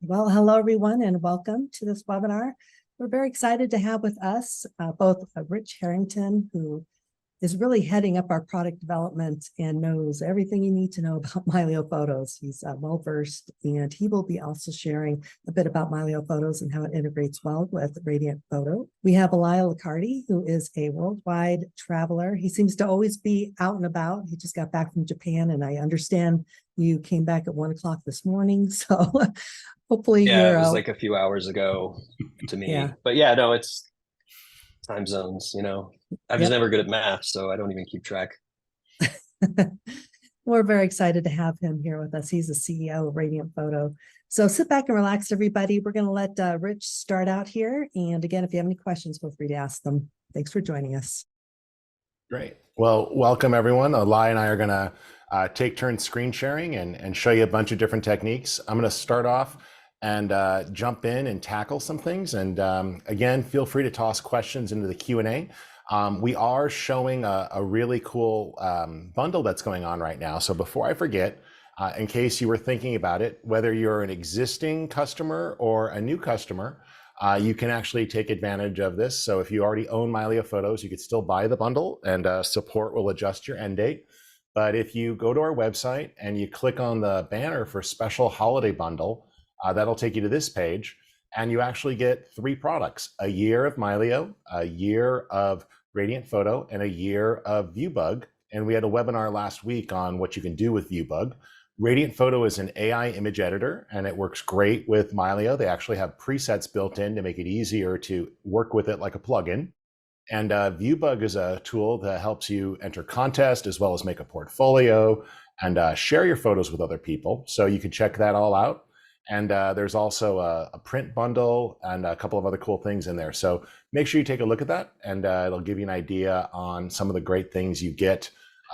Well, hello everyone and welcome to this webinar. We're very excited to have with us both Rich Harrington, who is really heading up our product development and knows everything you need to know about Mylio Photos. He's well-versed, and he will be also sharing a bit about Mylio Photos and how it integrates well with Radiant Photo. We have Elia Locardi, who is a worldwide traveler. He seems to always be out and about. He just got back from Japan, and I understand you came back at 1 o'clock this morning. So hopefully Yeah, you're it was like a few hours ago to yeah. me. But yeah, no, it's time zones, I'm just Yep. never good at math, so I don't even keep track. We're very excited to have him here with us. He's the CEO of Radiant Photo. So sit back and relax, everybody. We're going to let Rich start out here. And again, if you have any questions, feel free to ask them. Thanks for joining us. Great. Well, welcome everyone. Eli and I are going to take turns screen sharing and show you a bunch of different techniques. I'm going to start off and jump in and tackle some things. And again, feel free to toss questions into the Q&A. We are showing a really cool bundle that's going on right now. So before I forget, in case you were thinking about it, whether you're an existing customer or a new customer, you can actually take advantage of this. So if you already own Mylio Photos, you could still buy the bundle, and support will adjust your end date. But if you go to our website and you click on the banner for special holiday bundle, that'll take you to this page, and you actually get 3 products: a year of Mylio, a year of Radiant Photo, and a year of ViewBug. And we had a webinar last week on what you can do with ViewBug. Radiant Photo is an AI image editor, and it works great with Mylio. They actually have presets built in to make it easier to work with it like a plugin. And ViewBug is a tool that helps you enter contests as well as make a portfolio and share your photos with other people. So you can check that all out. And there's also a print bundle and a couple of other cool things in there. So make sure you take a look at that, and it'll give you an idea on some of the great things you get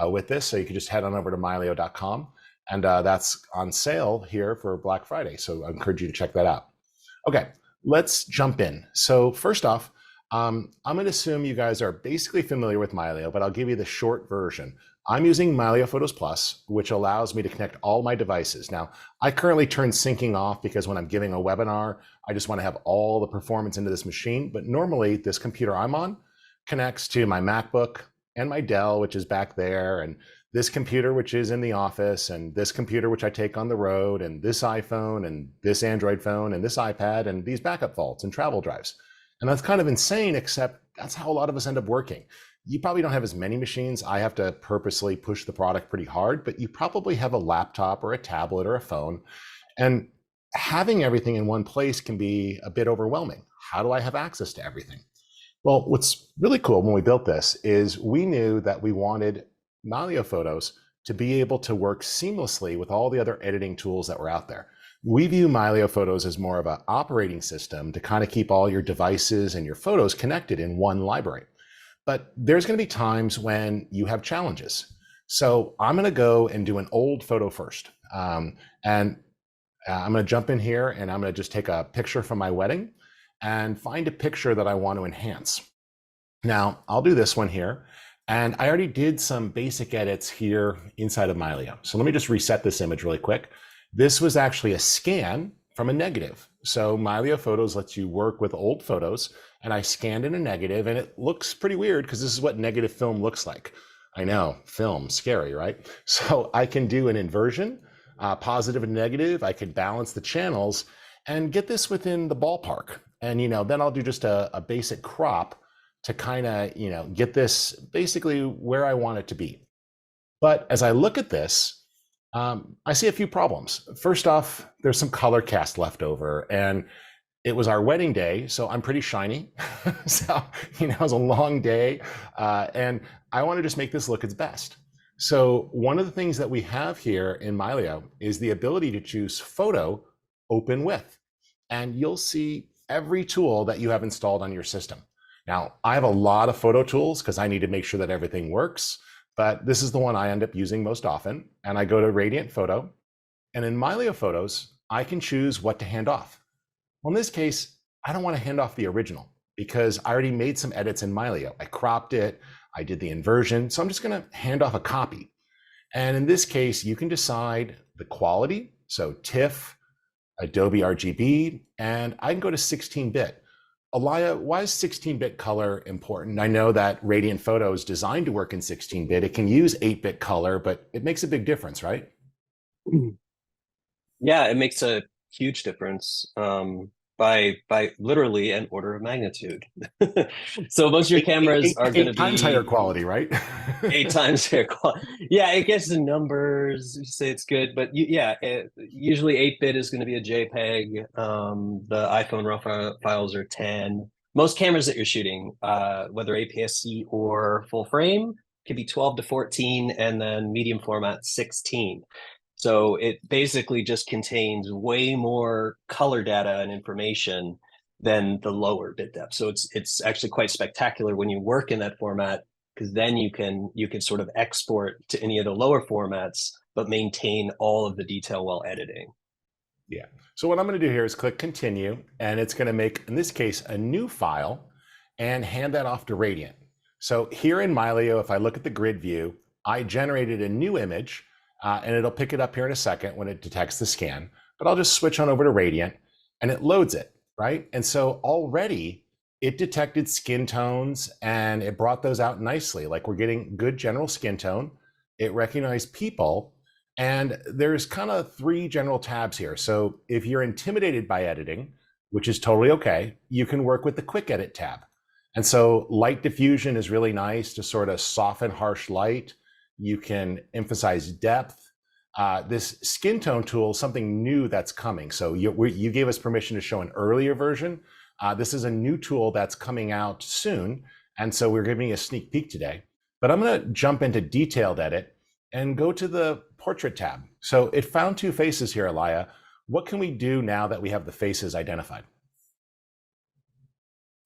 with this. So you can just head on over to mylio.com. And that's on sale here for Black Friday. So I encourage you to check that out. Okay, let's jump in. So first off, I'm going to assume you guys are basically familiar with Mylio, but I'll give you the short version. I'm using Mylio Photos Plus, which allows me to connect all my devices. Now, I currently turn syncing off because when I'm giving a webinar, I just want to have all the performance into this machine. But normally, this computer I'm on connects to my MacBook and my Dell, which is back there, and this computer, which is in the office, and this computer, which I take on the road, and this iPhone, and this Android phone, and this iPad, and these backup vaults and travel drives. And that's kind of insane, except that's how a lot of us end up working. You probably don't have as many machines. I have to purposely push the product pretty hard, but you probably have a laptop or a tablet or a phone. And having everything in one place can be a bit overwhelming. How do I have access to everything? Well, what's really cool when we built this is we knew that we wanted Mylio Photos to be able to work seamlessly with all the other editing tools that were out there. We view Mylio Photos as more of an operating system to kind of keep all your devices and your photos connected in one library. But there's going to be times when you have challenges. So I'm going to go and do an old photo first. I'm going to jump in here, and I'm going to just take a picture from my wedding and find a picture that I want to enhance. Now, I'll do this one here. And I already did some basic edits here inside of Mylio. So let me just reset this image really quick. This was actually a scan from a negative. So Mylio Photos lets you work with old photos, and I scanned in a negative, and it looks pretty weird because this is what negative film looks like. I know, film, scary, right? So I can do an inversion, positive and negative. I could balance the channels and get this within the ballpark. And then I'll do just a basic crop to kind of get this basically where I want it to be. But as I look at this, I see a few problems. First off, there's some color cast left over, and it was our wedding day, so I'm pretty shiny. So, it was a long day, and I want to just make this look its best. So one of the things that we have here in Mylio is the ability to choose Photo Open With, and you'll see every tool that you have installed on your system. Now, I have a lot of photo tools because I need to make sure that everything works. But this is the one I end up using most often. And I go to Radiant Photo. And in Mylio Photos, I can choose what to hand off. Well, in this case, I don't want to hand off the original because I already made some edits in Mylio. I cropped it, I did the inversion. So I'm just going to hand off a copy. And in this case, you can decide the quality. So TIFF, Adobe RGB, and I can go to 16-bit. Elia, why is 16-bit color important? I know that Radiant Photo is designed to work in 16-bit. It can use 8-bit color, but it makes a big difference, right? Yeah, it makes a huge difference by literally an order of magnitude. So most of your cameras are going to eight times be higher quality, right? 8 times higher quality. Yeah, it gets the numbers, you say it's good, but usually 8-bit is going to be a JPEG. The iPhone raw files are 10. Most cameras that you're shooting, whether APS-C or full frame, could be 12 to 14, and then medium format 16. So it basically just contains way more color data and information than the lower bit depth. So it's actually quite spectacular when you work in that format, because then you can sort of export to any of the lower formats, but maintain all of the detail while editing. Yeah. So what I'm going to do here is click continue, and it's going to make, in this case, a new file and hand that off to Radiant. So here in Mylio, if I look at the grid view, I generated a new image, and it'll pick it up here in a second when it detects the scan, but I'll just switch on over to Radiant and it loads it, right? And so already it detected skin tones and it brought those out nicely. Like, we're getting good general skin tone. It recognized people. And there's kind of 3 general tabs here. So if you're intimidated by editing, which is totally okay, you can work with the quick edit tab. And so light diffusion is really nice to sort of soften harsh light. You can emphasize depth. This skin tone tool is something new that's coming. So you gave us permission to show an earlier version. This is a new tool that's coming out soon. And so we're giving you a sneak peek today. But I'm going to jump into detailed edit and go to the portrait tab. So it found 2 faces here, Elia. What can we do now that we have the faces identified?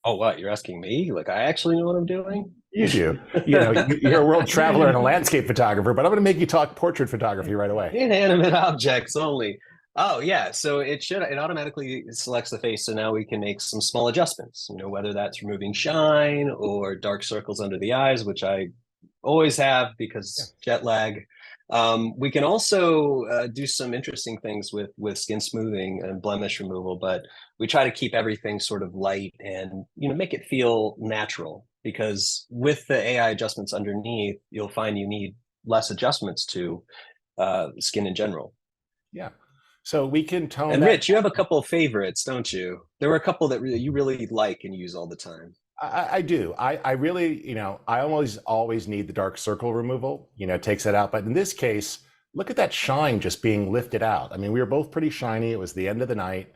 Oh, what? You're asking me? Like, I actually know what I'm doing? You do. You're a world traveler and a landscape photographer, but I'm going to make you talk portrait photography right away. Inanimate objects only. Oh, yeah. So it automatically selects the face. So now we can make some small adjustments, whether that's removing shine or dark circles under the eyes, which I always have because jet lag. We can also do some interesting things with skin smoothing and blemish removal, but we try to keep everything sort of light and make it feel natural, because with the AI adjustments underneath, you'll find you need less adjustments to skin in general. Yeah. So we can tone. And Rich, you have a couple of favorites, don't you? There were a couple that you really like and use all the time. I do. I really, I always need the dark circle removal, it takes that out. But in this case, look at that shine just being lifted out. I mean, we were both pretty shiny. It was the end of the night.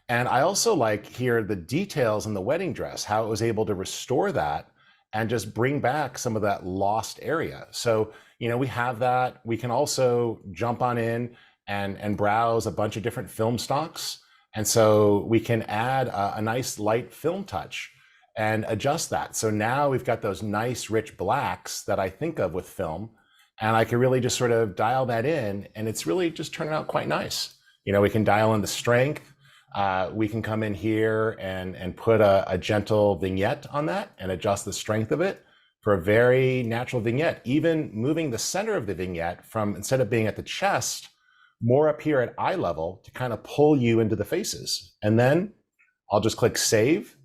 And I also like here the details in the wedding dress, how it was able to restore that and just bring back some of that lost area. So, we have that. We can also jump on in and browse a bunch of different film stocks. And so we can add a nice light film touch and adjust that. So now we've got those nice rich blacks that I think of with film, and I can really just sort of dial that in, and it's really just turning out quite nice. We can dial in the strength. We can come in here and put a gentle vignette on that and adjust the strength of it for a very natural vignette, even moving the center of the vignette from, instead of being at the chest, more up here at eye level to kind of pull you into the faces. And then I'll just click save.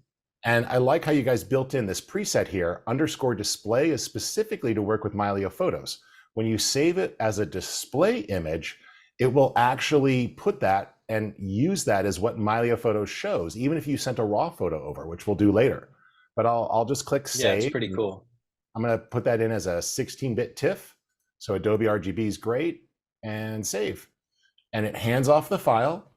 And I like how you guys built in this preset here. Underscore display is specifically to work with Mylio Photos. When you save it as a display image, it will actually put that and use that as what Mylio Photos shows, even if you sent a raw photo over, which we'll do later. But I'll just click save. Yeah, it's pretty cool. I'm going to put that in as a 16-bit TIFF. So Adobe RGB is great, and save. And it hands off the file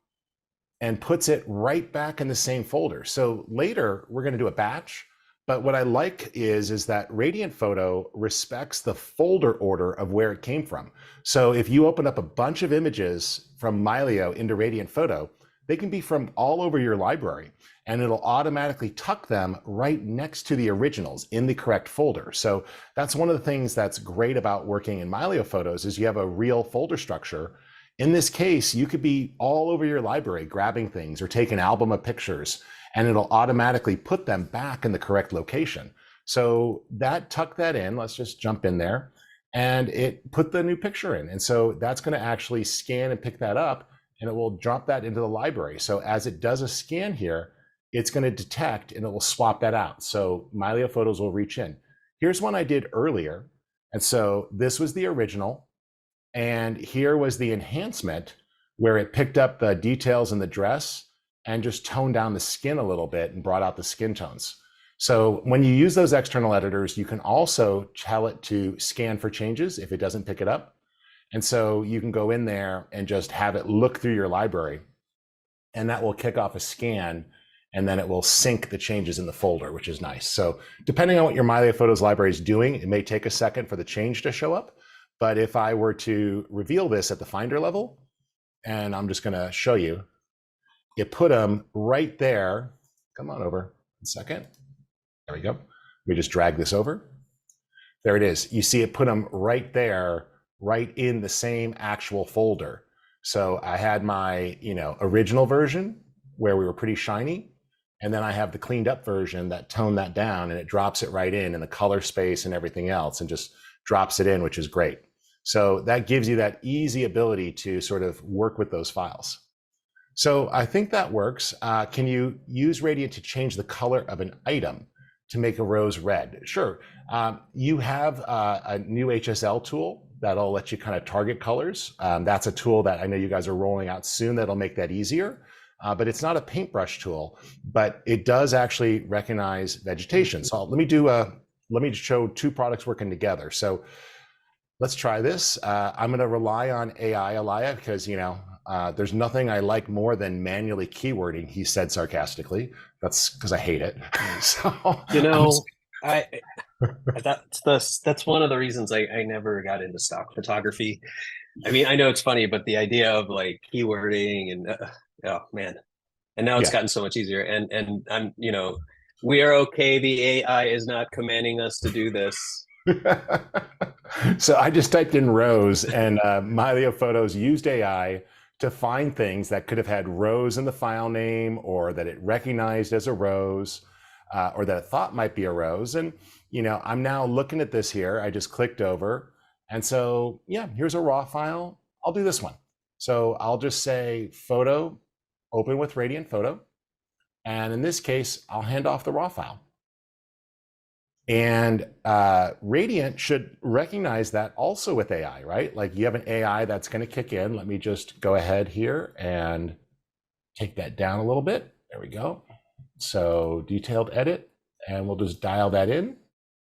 and puts it right back in the same folder. So later we're going to do a batch, but what I like is that Radiant Photo respects the folder order of where it came from. So if you open up a bunch of images from Mylio into Radiant Photo, they can be from all over your library, and it'll automatically tuck them right next to the originals in the correct folder. So that's one of the things that's great about working in Mylio Photos, is you have a real folder structure. In this case, you could be all over your library grabbing things or take an album of pictures, and it'll automatically put them back in the correct location. So tuck that in. Let's just jump in there, and it put the new picture in. And so that's going to actually scan and pick that up and it will drop that into the library. So as it does a scan here, it's going to detect and it will swap that out. So Mylio Photos will reach in. Here's one I did earlier. And so this was the original. And here was the enhancement where it picked up the details in the dress and just toned down the skin a little bit and brought out the skin tones. So when you use those external editors, you can also tell it to scan for changes if it doesn't pick it up. And so you can go in there and just have it look through your library, and that will kick off a scan, and then it will sync the changes in the folder, which is nice. So depending on what your Mylio Photos library is doing, it may take a second for the change to show up. But if I were to reveal this at the Finder level, and I'm just going to show you, it put them right there. Come on over a second. There we go. We just drag this over. There it is. You see it put them right there, right in the same actual folder. So I had my, original version where we were pretty shiny. And then I have the cleaned up version that toned that down, and it drops it right in the color space and everything else, and just drops it in, which is great. So that gives you that easy ability to sort of work with those files. So I think that works. Can you use Radiant to change the color of an item to make a rose red? Sure. You have a new HSL tool that'll let you kind of target colors. That's a tool that I know you guys are rolling out soon that'll make that easier. But it's not a paintbrush tool, but it does actually recognize vegetation. So let me show two products working together. So let's try this. I'm going to rely on AI, Elia, because there's nothing I like more than manually keywording, he said sarcastically. That's because I hate it. So that's one of the reasons I never got into stock photography. I mean, I know it's funny, but the idea of like keywording and oh man, and now it's gotten so much easier. And I'm, we are okay. The AI is not commanding us to do this. So I just typed in rose, and Mylio Photos used AI to find things that could have had rose in the file name, or that it recognized as a rose, or that it thought might be a rose. And, I'm now looking at this here. I just clicked over. And so, here's a raw file. I'll do this one. So I'll just say photo, open with Radiant Photo. And in this case, I'll hand off the raw file. And Radiant should recognize that also with AI, right? Like you have an AI that's going to kick in. Let me just go ahead here and take that down a little bit. There we go. So detailed edit, and we'll just dial that in.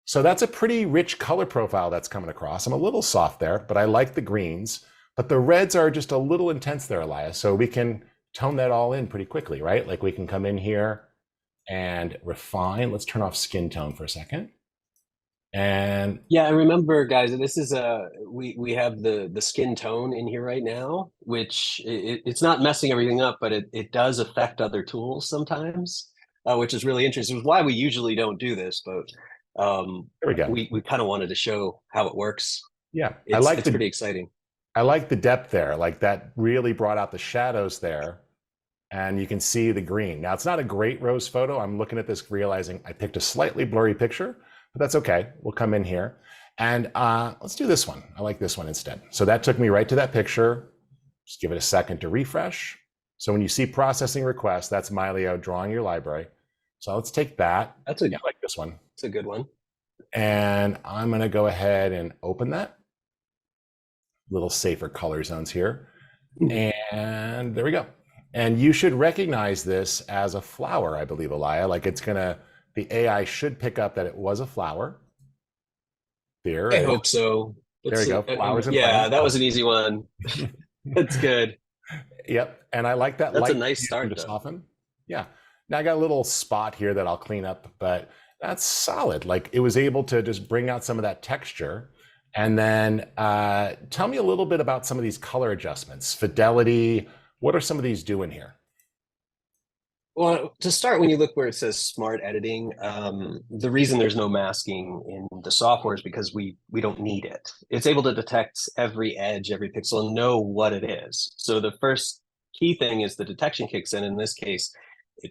So that's a pretty rich color profile that's coming across. I'm a little soft there, but I like the greens. But the reds are just a little intense there, Elia. So we can tone that all in pretty quickly, right? Like we can come in here and refine. Let's turn off skin tone for a second. And I remember, guys, this is we have the skin tone in here right now, which it's not messing everything up, but it does affect other tools sometimes, which is really interesting. It's why we usually don't do this, but there we go. We kind of wanted to show how it works. Yeah, it's pretty exciting. I like the depth there. Like that really brought out the shadows there. And you can see the green. Now, it's not a great rose photo. I'm looking at this realizing I picked a slightly blurry picture, but that's okay. We'll come in here. And let's do this one. I like this one instead. So that took me right to that picture. Just give it a second to refresh. So when you see processing request, that's Mylio drawing your library. So let's take that. I like this one. It's a good one. And I'm going to go ahead and open that. Little safer color zones here. And there we go. And you should recognize this as a flower, I believe, Elia. Like the AI should pick up that it was a flower. There. I hope so. There we go. Flowers and plants. plants. That was an easy one. That's good. Yep. And I like that. That's a nice start to soften. Yeah. Now I got a little spot here that I'll clean up, but that's solid. Like it was able to just bring out some of that texture. And then tell me a little bit about some of these color adjustments, fidelity. What are some of these doing here? Well, to start, when you look where it says smart editing, the reason there's no masking in the software is because we don't need it. It's able to detect every edge, every pixel, and know what it is. So the first key thing is the detection kicks in. In this case,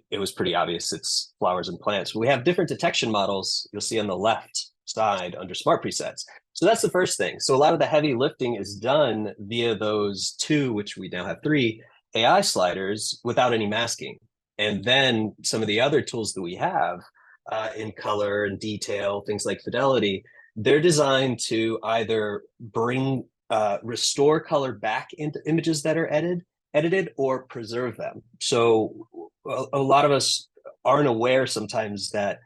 it was pretty obvious. It's flowers and plants. We have different detection models you'll see on the left side under smart presets. So that's the first thing. So a lot of the heavy lifting is done via those two, which we now have three, AI sliders without any masking. And then some of the other tools that we have in color and detail, things like fidelity, they're designed to either restore color back into images that are edited or preserve them. So a lot of us aren't aware sometimes that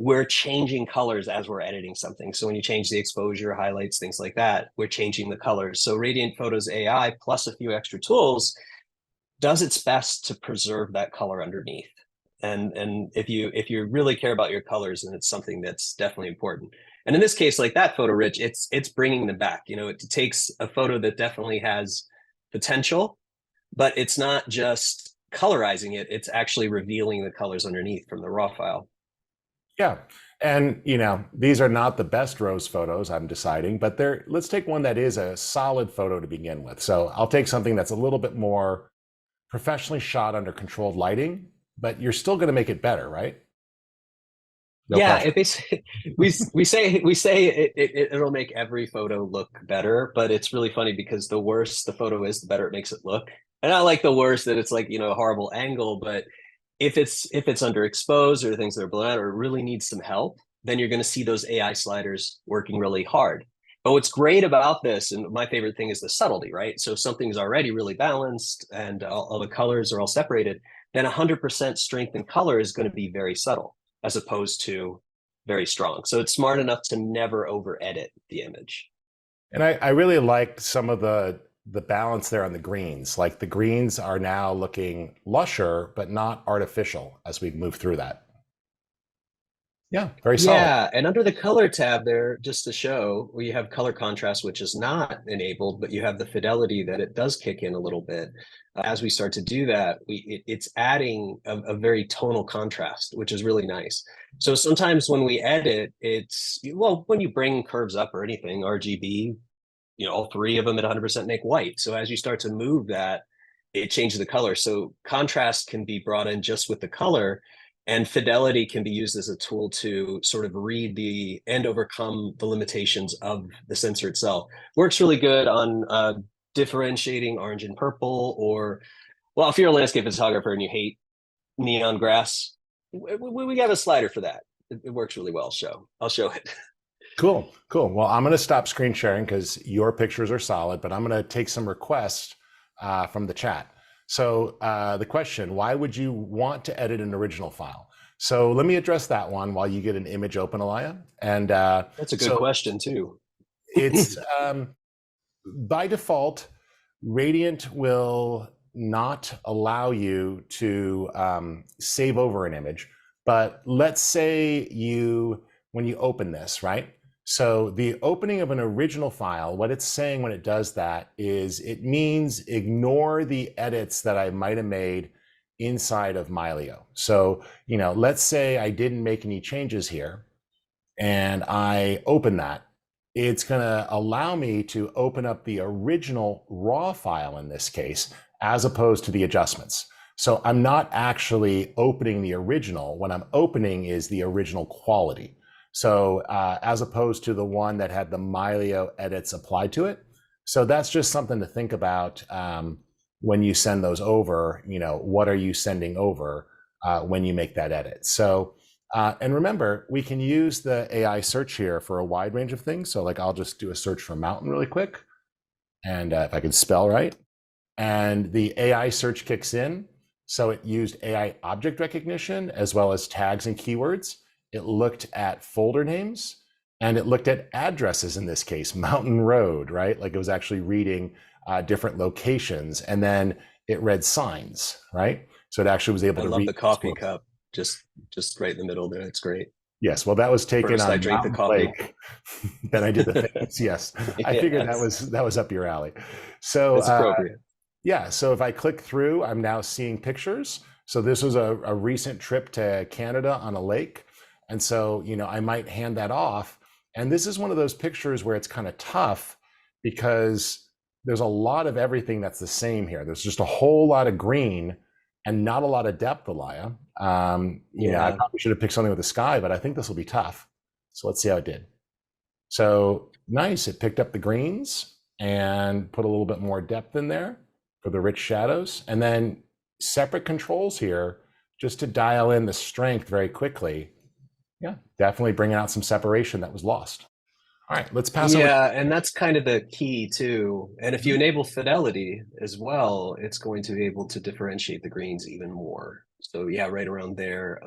we're changing colors as we're editing something. So when you change the exposure, highlights, things like that, we're changing the colors. So Radiant Photos AI plus a few extra tools does its best to preserve that color underneath. And if you really care about your colors, then it's something that's definitely important. And in this case, like that photo, Rich, it's bringing them back. You know, it takes a photo that definitely has potential, but it's not just colorizing it, it's actually revealing the colors underneath from the raw file. Yeah. And, you know, these are not the best rose photos, I'm deciding, but let's take one that is a solid photo to begin with. So I'll take something that's a little bit more professionally shot under controlled lighting, but you're still going to make it better, right? No Yeah, pressure. we say it'll make every photo look better, but it's really funny because the worse the photo is, the better it makes it look. And not like the worst that it's like, you know, a horrible angle, but if it's underexposed or things that are blown out or really needs some help, then you're going to see those AI sliders working really hard. But what's great about this, and my favorite thing, is the subtlety, right? So if something's already really balanced and all the colors are all separated, then 100% strength in color is going to be very subtle as opposed to very strong. So it's smart enough to never over edit the image. And I really liked some of the balance there on the greens. Like the greens are now looking lusher, but not artificial as we move through that. Yeah, very solid. Yeah, and under the color tab there, just to show, we have color contrast, which is not enabled, but you have the fidelity that it does kick in a little bit. As we start to do that, it's adding a very tonal contrast, which is really nice. So sometimes when we edit, when you bring curves up or anything, RGB, you know, all three of them at 100% make white. So as you start to move that, it changes the color. So contrast can be brought in just with the color, and fidelity can be used as a tool to sort of read and overcome the limitations of the sensor itself. Works really good on differentiating orange and purple, or, well, if you're a landscape photographer and you hate neon grass, we have a slider for that. It works really well. I'll show it. Cool. Well, I'm going to stop screen sharing because your pictures are solid, but I'm going to take some requests from the chat. So the question, why would you want to edit an original file? So let me address that one while you get an image open, Elia. And that's a good question too. It's by default, Radiant will not allow you to save over an image. But let's say when you open this, right? So the opening of an original file, what it's saying when it does that is it means ignore the edits that I might have made inside of Mylio. So, you know, let's say I didn't make any changes here and I open that. It's going to allow me to open up the original raw file in this case, as opposed to the adjustments. So I'm not actually opening the original. What I'm opening is the original quality. So as opposed to the one that had the Mylio edits applied to it. So that's just something to think about when you send those over. You know, what are you sending over when you make that edit? So, and remember, we can use the AI search here for a wide range of things. So like I'll just do a search for mountain really quick. And if I can spell right, and the AI search kicks in. So it used AI object recognition as well as tags and keywords. It looked at folder names and it looked at addresses in this case, Mountain Road, right? Like it was actually reading different locations, and then it read signs, right? So it actually was able to read. I love the coffee cup, just right in the middle there. It's great. Yes, well, that was taken First, on I drank the coffee. Lake. Then I did the things. Yes, I figured that was up your alley. So it's appropriate. Yeah, so if I click through, I'm now seeing pictures. So this was a recent trip to Canada on a lake. And so, you know, I might hand that off. And this is one of those pictures where it's kind of tough because there's a lot of everything that's the same here. There's just a whole lot of green and not a lot of depth, Elia. You know, I probably should have picked something with the sky, but I think this will be tough. So let's see how it did. So nice, it picked up the greens and put a little bit more depth in there. for the rich shadows, and then separate controls here just to dial in the strength very quickly. Yeah, definitely bringing out some separation that was lost. All right, let's pass over. Yeah, and that's kind of the key too. And if you enable fidelity as well, it's going to be able to differentiate the greens even more. So yeah, right around there.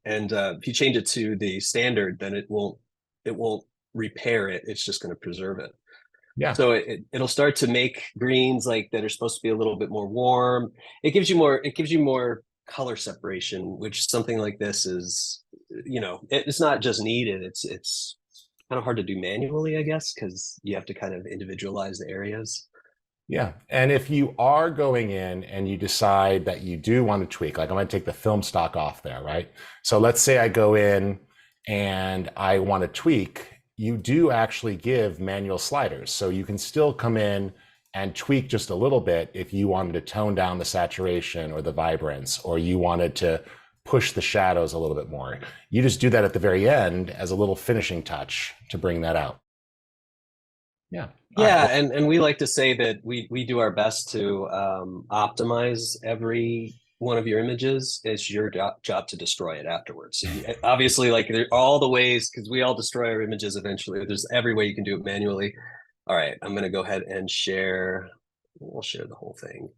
And if you change it to the standard, then it won't repair it. It's just going to preserve it. Yeah. So it'll start to make greens like that are supposed to be a little bit more warm. It gives you more color separation, which something like this is, it's not just needed. It's kind of hard to do manually, I guess, because you have to kind of individualize the areas. Yeah. And if you are going in and you decide that you do want to tweak, like I'm going to take the film stock off there, right? So let's say I go in and I want to tweak, you do actually give manual sliders. So you can still come in and tweak just a little bit if you wanted to tone down the saturation or the vibrance, or you wanted to push the shadows a little bit more. You just do that at the very end as a little finishing touch to bring that out. Yeah. Yeah, and we like to say that we do our best to optimize every one of your images. It's your job to destroy it afterwards. So obviously, like there are all the ways, because we all destroy our images eventually. There's every way you can do it manually. All right, I'm going to go ahead and share. We'll share the whole thing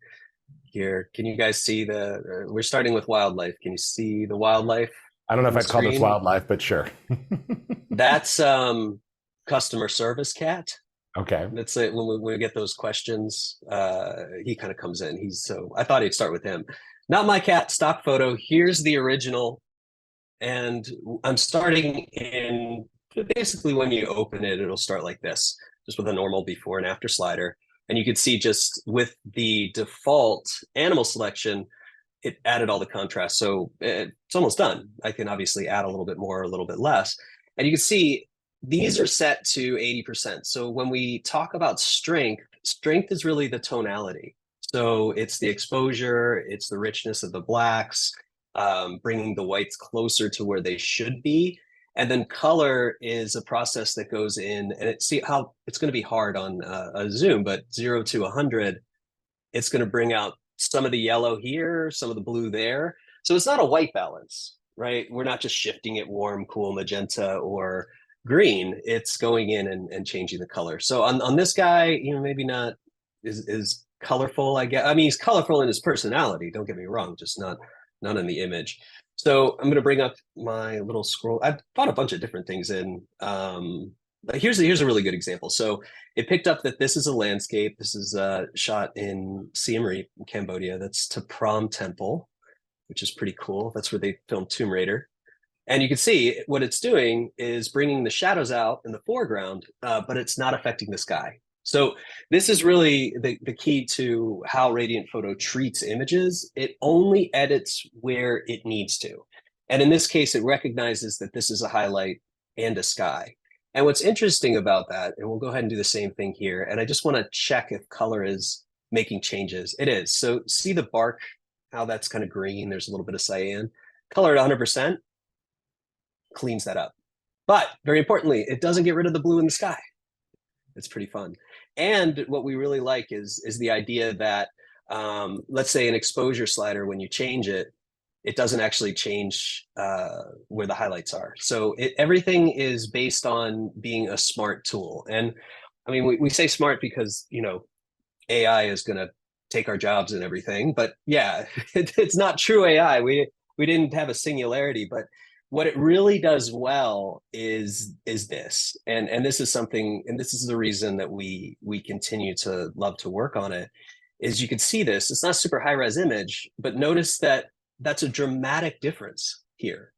here. Can you guys see we're starting with wildlife. Can you see the wildlife? I don't know if I'd call this wildlife, but sure. That's customer service cat. Okay. That's it. When we get those questions, he kind of comes in. I thought he'd start with him. Not my cat, stock photo. Here's the original. And I'm starting in, basically when you open it, it'll start like this, just with a normal before and after slider. And you can see just with the default animal selection, it added all the contrast. So it's almost done. I can obviously add a little bit more, a little bit less. And you can see these are set to 80%. So when we talk about strength is really the tonality. So it's the exposure, it's the richness of the blacks, bringing the whites closer to where they should be. And then color is a process that goes in, and see how it's going to be hard on a zoom, but 0 to 100, it's going to bring out some of the yellow here, some of the blue there. So it's not a white balance, right? We're not just shifting it warm, cool, magenta, or green. It's going in and changing the color. So on this guy, maybe not is colorful, I guess. I mean, he's colorful in his personality, don't get me wrong, just not in the image. So I'm going to bring up my little scroll. I've brought a bunch of different things in. Here's a really good example. So it picked up that this is a landscape. This is shot in Siem Reap, Cambodia. That's to Prom Temple, which is pretty cool. That's where they filmed Tomb Raider. And you can see what it's doing is bringing the shadows out in the foreground, but it's not affecting the sky. So this is really the key to how Radiant Photo treats images. It only edits where it needs to. And in this case, it recognizes that this is a highlight and a sky. And what's interesting about that, and we'll go ahead and do the same thing here, and I just want to check if color is making changes. It is. So see the bark, how that's kind of green. There's a little bit of cyan. Color at 100%. Cleans that up. But very importantly, it doesn't get rid of the blue in the sky. It's pretty fun. And what we really like is the idea that, let's say an exposure slider, when you change it, it doesn't actually change where the highlights are. So everything is based on being a smart tool. And I mean, we say smart because, AI is going to take our jobs and everything. But yeah, it's not true AI. We didn't have a singularity, but what it really does well is this, and this is something, and this is the reason that we continue to love to work on it, is you can see this. It's not a super high res image, but notice that that's a dramatic difference here,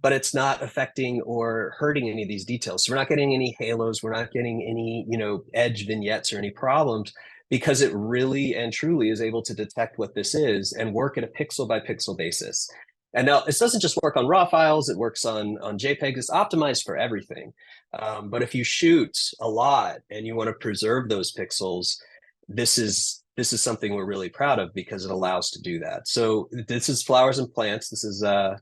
but it's not affecting or hurting any of these details. So we're not getting any halos. We're not getting any, edge vignettes or any problems, because it really and truly is able to detect what this is and work at a pixel by pixel basis. And now this doesn't just work on raw files, it works on JPEGs. It's optimized for everything. But if you shoot a lot and you want to preserve those pixels, this is something we're really proud of, because it allows to do that. So this is flowers and plants. This is I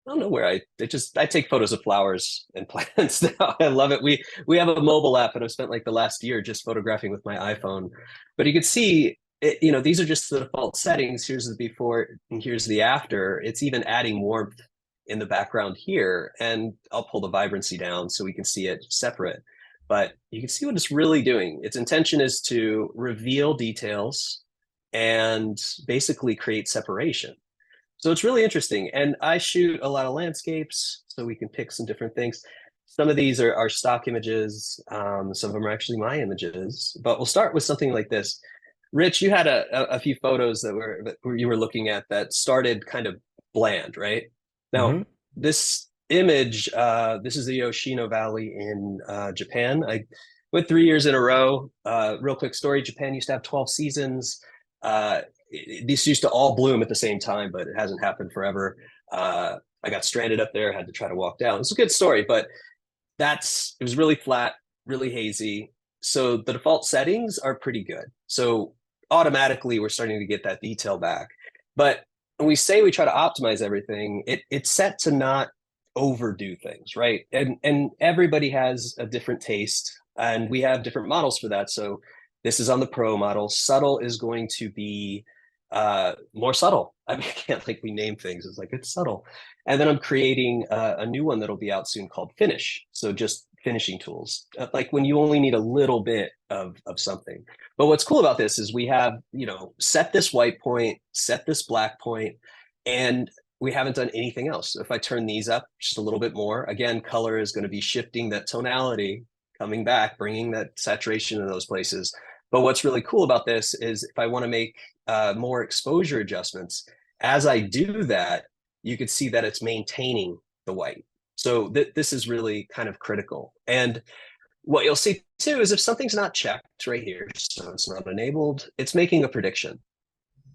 don't know where I take photos of flowers and plants now. I love it. We have a mobile app, and I've spent like the last year just photographing with my iPhone. But you can see these are just the default settings. Here's the before and here's the after. It's even adding warmth in the background here. And I'll pull the vibrancy down so we can see it separate. But you can see what it's really doing. Its intention is to reveal details and basically create separation. So it's really interesting. And I shoot a lot of landscapes, so we can pick some different things. Some of these are stock images. Some of them are actually my images. But we'll start with something like this. Rich, you had a few photos that you were looking at that started kind of bland, right? Now, this image, this is the Yoshino Valley in Japan. I went 3 years in a row. Real quick story, Japan used to have 12 seasons. These used to all bloom at the same time, but it hasn't happened forever. I got stranded up there, had to try to walk down. It's a good story, but it was really flat, really hazy. So the default settings are pretty good. So automatically we're starting to get that detail back. But when we say we try to optimize everything, it's set to not overdo things, right? And everybody has a different taste, and we have different models for that. So this is on the Pro model. Subtle is going to be more subtle. I mean, I can't like rename things. It's like, it's subtle. And then I'm creating a new one that'll be out soon called Finish. So just finishing tools, like when you only need a little bit of something. But what's cool about this is we have, set this white point, set this black point, and we haven't done anything else. So if I turn these up just a little bit more, again, color is going to be shifting that tonality, coming back, bringing that saturation in those places. But what's really cool about this is if I want to make more exposure adjustments, as I do that, you can see that it's maintaining the white. So this is really kind of critical. And what you'll see too is if something's not checked right here, so it's not enabled, it's making a prediction.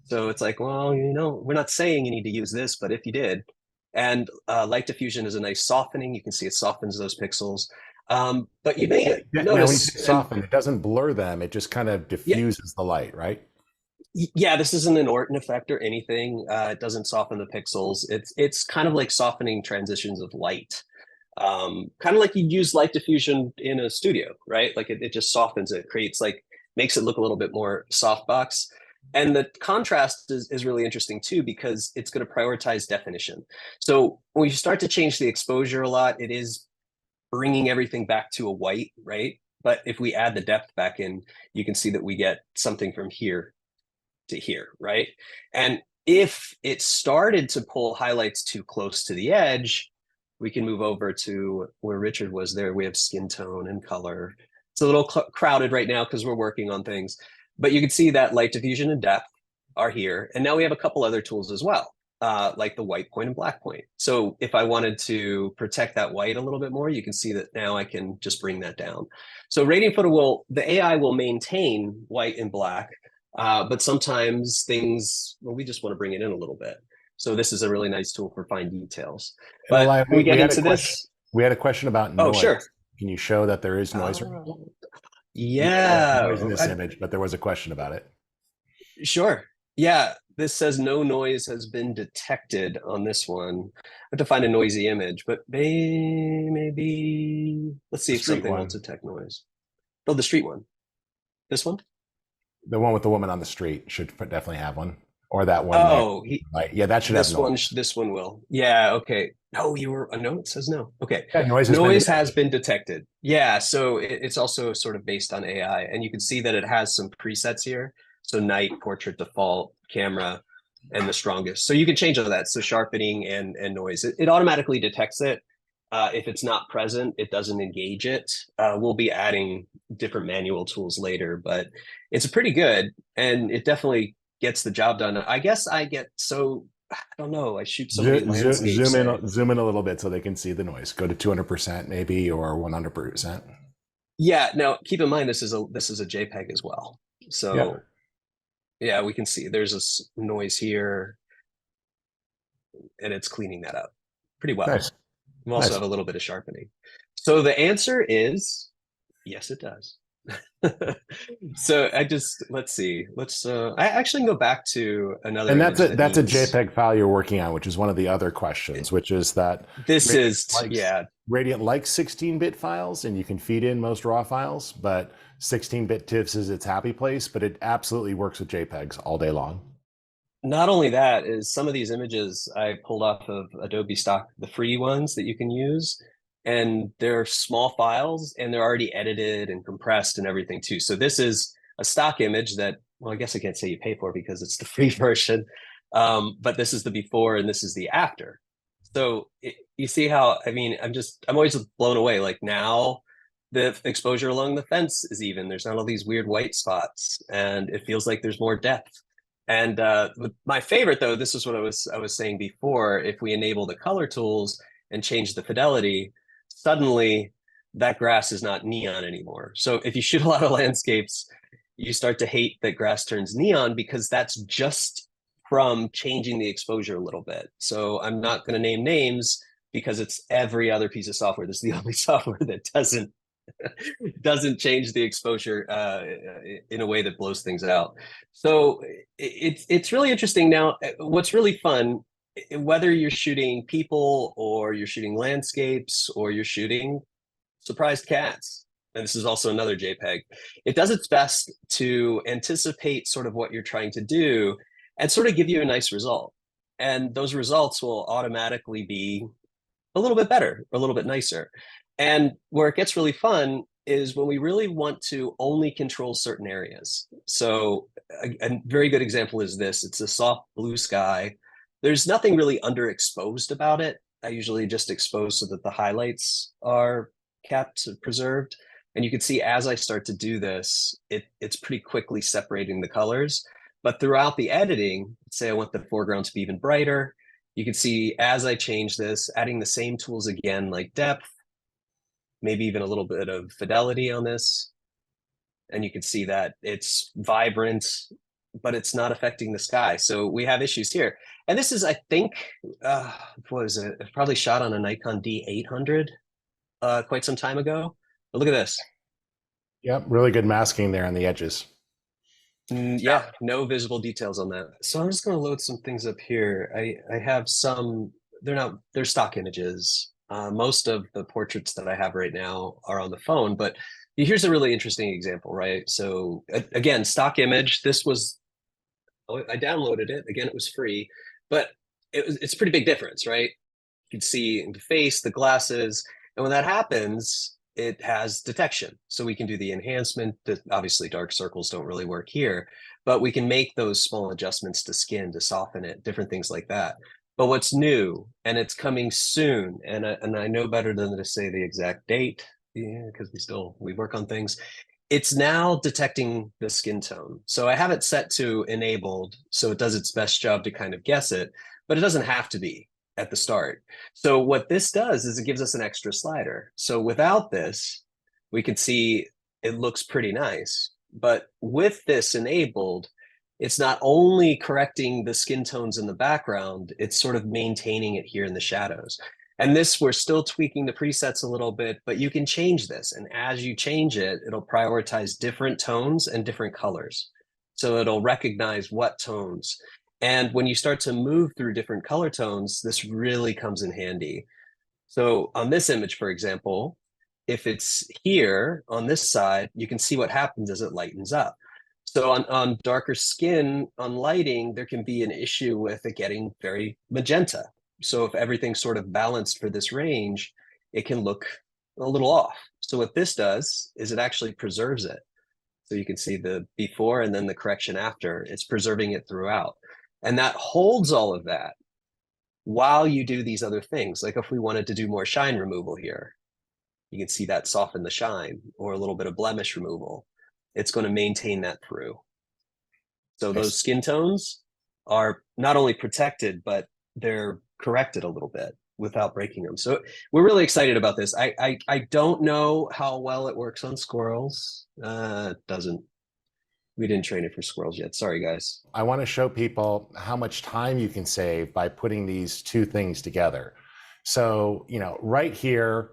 So it's like, well, we're not saying you need to use this, but if you did. And light diffusion is a nice softening. You can see it softens those pixels. But you may notice, when you say soften, it doesn't blur them. It just kind of diffuses the light, right? Yeah, this isn't an Orton effect or anything. It doesn't soften the pixels. It's kind of like softening transitions of light. Kind of like you'd use light diffusion in a studio, right? Like it just softens it, makes it look a little bit more softbox. And the contrast is really interesting too, because it's going to prioritize definition. So when you start to change the exposure a lot, it is bringing everything back to a white, right? But if we add the depth back in, you can see that we get something from here to here, right? And if it started to pull highlights too close to the edge, we can move over to where Richard was there. We have skin tone and color. It's a little crowded right now because we're working on things, but you can see that light diffusion and depth are here. And now we have a couple other tools as well, like the white point and black point. So if I wanted to protect that white a little bit more, you can see that now I can just bring that down. So Radiant Photo the AI will maintain white and black, but sometimes we just want to bring it in a little bit. So this is a really nice tool for fine details. But Elia, we get into this. We had a question about noise. Oh, sure. Can you show that there is noise? Yeah. Noise in this image, but there was a question about it. Sure. Yeah. This says no noise has been detected on this one. I have to find a noisy image, but maybe let's see if something will detect noise. Oh, the street one. This one? The one with the woman on the street should definitely have one. Or that one. Oh, yeah, that should have noise. This one will. Yeah, okay. No, no, it says no. Okay. Yeah, noise has been detected. Yeah, so it's also sort of based on AI. And you can see that it has some presets here. So night, portrait, default, camera, and the strongest. So you can change all that. So sharpening and noise. It automatically detects it. If it's not present, it doesn't engage it. We'll be adding different manual tools later, but it's pretty good. And it definitely gets the job done. I guess I don't know. I shoot so many landscapes. Zoom in a little bit so they can see the noise. Go to 200% maybe, or 100%. Yeah. Now keep in mind, this is a JPEG as well. So yeah, we can see there's this noise here and it's cleaning that up pretty well. Nice. We also have a little bit of sharpening. So the answer is yes, it does. So let's see. I actually can go back to another And image that that's a needs. JPEG file you're working on, which is one of the other questions, which is that This is, yeah. Radiant likes 16-bit files, and you can feed in most raw files, but 16-bit TIFFs is its happy place, but it absolutely works with JPEGs all day long. Not only that, is some of these images I pulled off of Adobe stock, the free ones that you can use, and they're small files and they're already edited and compressed and everything too. So this is a stock image that, well, I guess I can't say you pay for because it's the free version, but this is the before and this is the after. So you see how, I mean, I'm always blown away. Like now the exposure along the fence is even, there's not all these weird white spots and it feels like there's more depth. And my favorite, though, this is what I was saying before. If we enable the color tools and change the fidelity, suddenly that grass is not neon anymore. So if you shoot a lot of landscapes, you start to hate that grass turns neon because that's just from changing the exposure a little bit. So I'm not going to name names because it's every other piece of software. This is the only software that doesn't change the exposure in a way that blows things out. So it's really interesting. Now, what's really fun, whether you're shooting people or you're shooting landscapes or you're shooting surprised cats, and this is also another JPEG, it does its best to anticipate sort of what you're trying to do and sort of give you a nice result. And those results will automatically be a little bit better, a little bit nicer. And where it gets really fun is when we really want to only control certain areas. So a very good example is this. It's a soft blue sky. There's nothing really underexposed about it. I usually just expose so that the highlights are kept, preserved. And you can see as I start to do this, it's pretty quickly separating the colors. But throughout the editing, say I want the foreground to be even brighter, you can see as I change this, adding the same tools again, like depth, maybe even a little bit of fidelity on this. And you can see that it's vibrant, but it's not affecting the sky. So we have issues here. And this is, I think, what was it? It's probably shot on a Nikon D800 quite some time ago. But look at this. Yep, really good masking there on the edges. Yeah, no visible details on that. So I'm just going to load some things up here. I have some, they're stock images. Most of the portraits that I have right now are on the phone, but here's a really interesting example, right? So again, stock image, I downloaded it. Again, it was free, but it's a pretty big difference, right? You can see the face, the glasses, and when that happens, it has detection. So we can do the enhancement. Obviously, dark circles don't really work here, but we can make those small adjustments to skin to soften it, different things like that. But what's new, and it's coming soon, and I know better than to say the exact date, because we work on things. It's now detecting the skin tone. So I have it set to enabled, so it does its best job to kind of guess it, but it doesn't have to be at the start. So what this does is it gives us an extra slider. So without this, we can see it looks pretty nice. But with this enabled, it's not only correcting the skin tones in the background, it's sort of maintaining it here in the shadows. And this, we're still tweaking the presets a little bit, but you can change this. And as you change it, it'll prioritize different tones and different colors. So it'll recognize what tones. And when you start to move through different color tones, this really comes in handy. So on this image, for example, if it's here on this side, you can see what happens as it lightens up. So on darker skin, on lighting, there can be an issue with it getting very magenta. So if everything's sort of balanced for this range, it can look a little off. So what this does is it actually preserves it. So you can see the before and then the correction after. It's preserving it throughout. And that holds all of that while you do these other things. Like if we wanted to do more shine removal here, you can see that soften the shine, or a little bit of blemish removal. It's going to maintain that through. So those skin tones are not only protected, but they're corrected a little bit without breaking them. So we're really excited about this. I don't know how well it works on squirrels. We didn't train it for squirrels yet. Sorry, guys. I want to show people how much time you can save by putting these two things together. So, right here,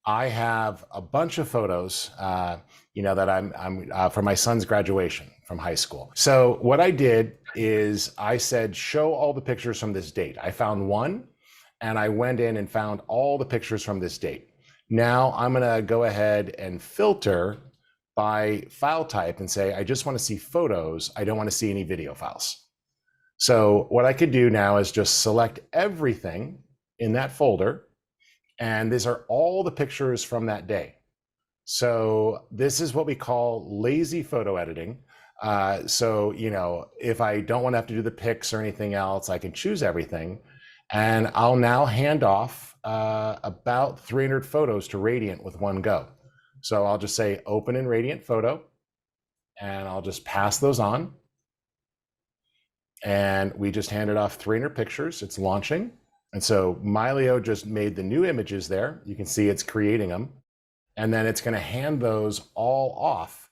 I have a bunch of photos, that I'm for my son's graduation from high school. So what I did is I said, show all the pictures from this date. I found one, and I went in and found all the pictures from this date. Now I'm going to go ahead and filter by file type and say, I just want to see photos. I don't want to see any video files. So what I could do now is just select everything in that folder. And these are all the pictures from that day. So this is what we call lazy photo editing. If I don't want to have to do the pics or anything else, I can choose everything. And I'll now hand off about 300 photos to Radiant with one go. So I'll just say open in Radiant Photo, and I'll just pass those on. And we just handed off 300 pictures. It's launching. And so Mylio just made the new images there. You can see it's creating them. And then it's going to hand those all off.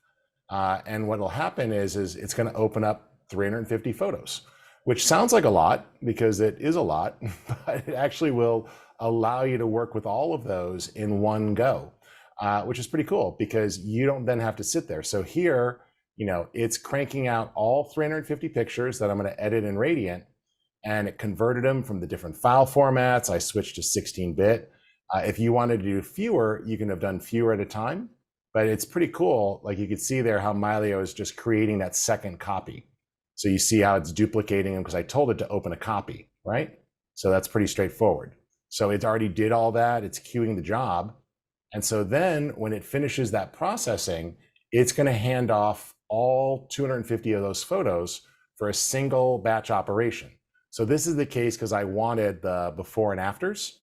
And what will happen is it's going to open up 350 photos, which sounds like a lot because it is a lot, but it actually will allow you to work with all of those in one go, which is pretty cool because you don't then have to sit there. So here, it's cranking out all 350 pictures that I'm going to edit in Radiant, and it converted them from the different file formats. I switched to 16-bit. If you wanted to do fewer, you can have done fewer at a time, but it's pretty cool. Like you could see there how Mylio is just creating that second copy. So you see how it's duplicating them because I told it to open a copy, right? So that's pretty straightforward. So it already did all that. It's queuing the job. And so then when it finishes that processing, it's going to hand off all 250 of those photos for a single batch operation. So this is the case because I wanted the before and afters.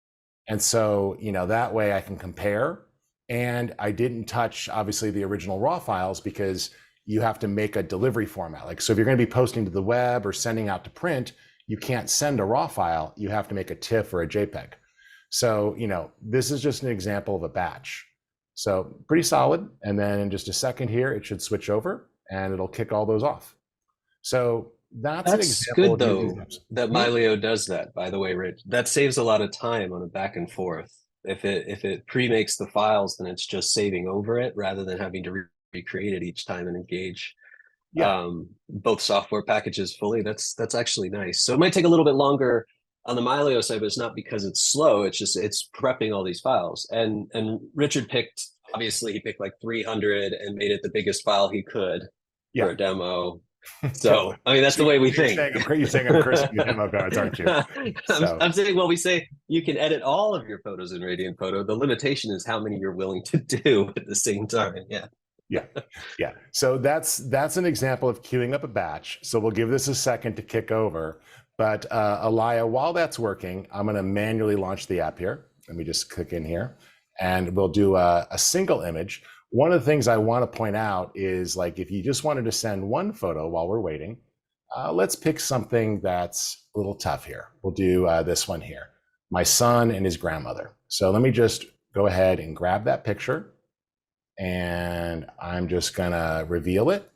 And so, that way I can compare. And I didn't touch, obviously, the original raw files because you have to make a delivery format. Like, so if you're going to be posting to the web or sending out to print, you can't send a raw file. You have to make a TIFF or a JPEG. So, this is just an example of a batch. So pretty solid. And then in just a second here, it should switch over and it'll kick all those off. So that's an example good though that Mylio does that, by the way, Rich. That saves a lot of time on a back and forth. If it pre-makes the files, then it's just saving over it rather than having to recreate it each time and engage both software packages fully. That's actually nice. So it might take a little bit longer on the Mylio side, but it's not because it's slow. It's just it's prepping all these files. And Richard obviously he picked like 300 and made it the biggest file he could for a demo. So, I mean, that's the way we think. You're saying I'm cursing your demo cards, aren't you? I'm saying, well, we say you can edit all of your photos in Radiant Photo. The limitation is how many you're willing to do at the same time. Yeah. So that's an example of queuing up a batch. So we'll give this a second to kick over. But Elia, while that's working, I'm going to manually launch the app here. Let me just click in here, and we'll do a single image. One of the things I want to point out is, like, if you just wanted to send one photo while we're waiting, let's pick something that's a little tough here. We'll do this one here, my son and his grandmother. So let me just go ahead and grab that picture, and I'm just going to reveal it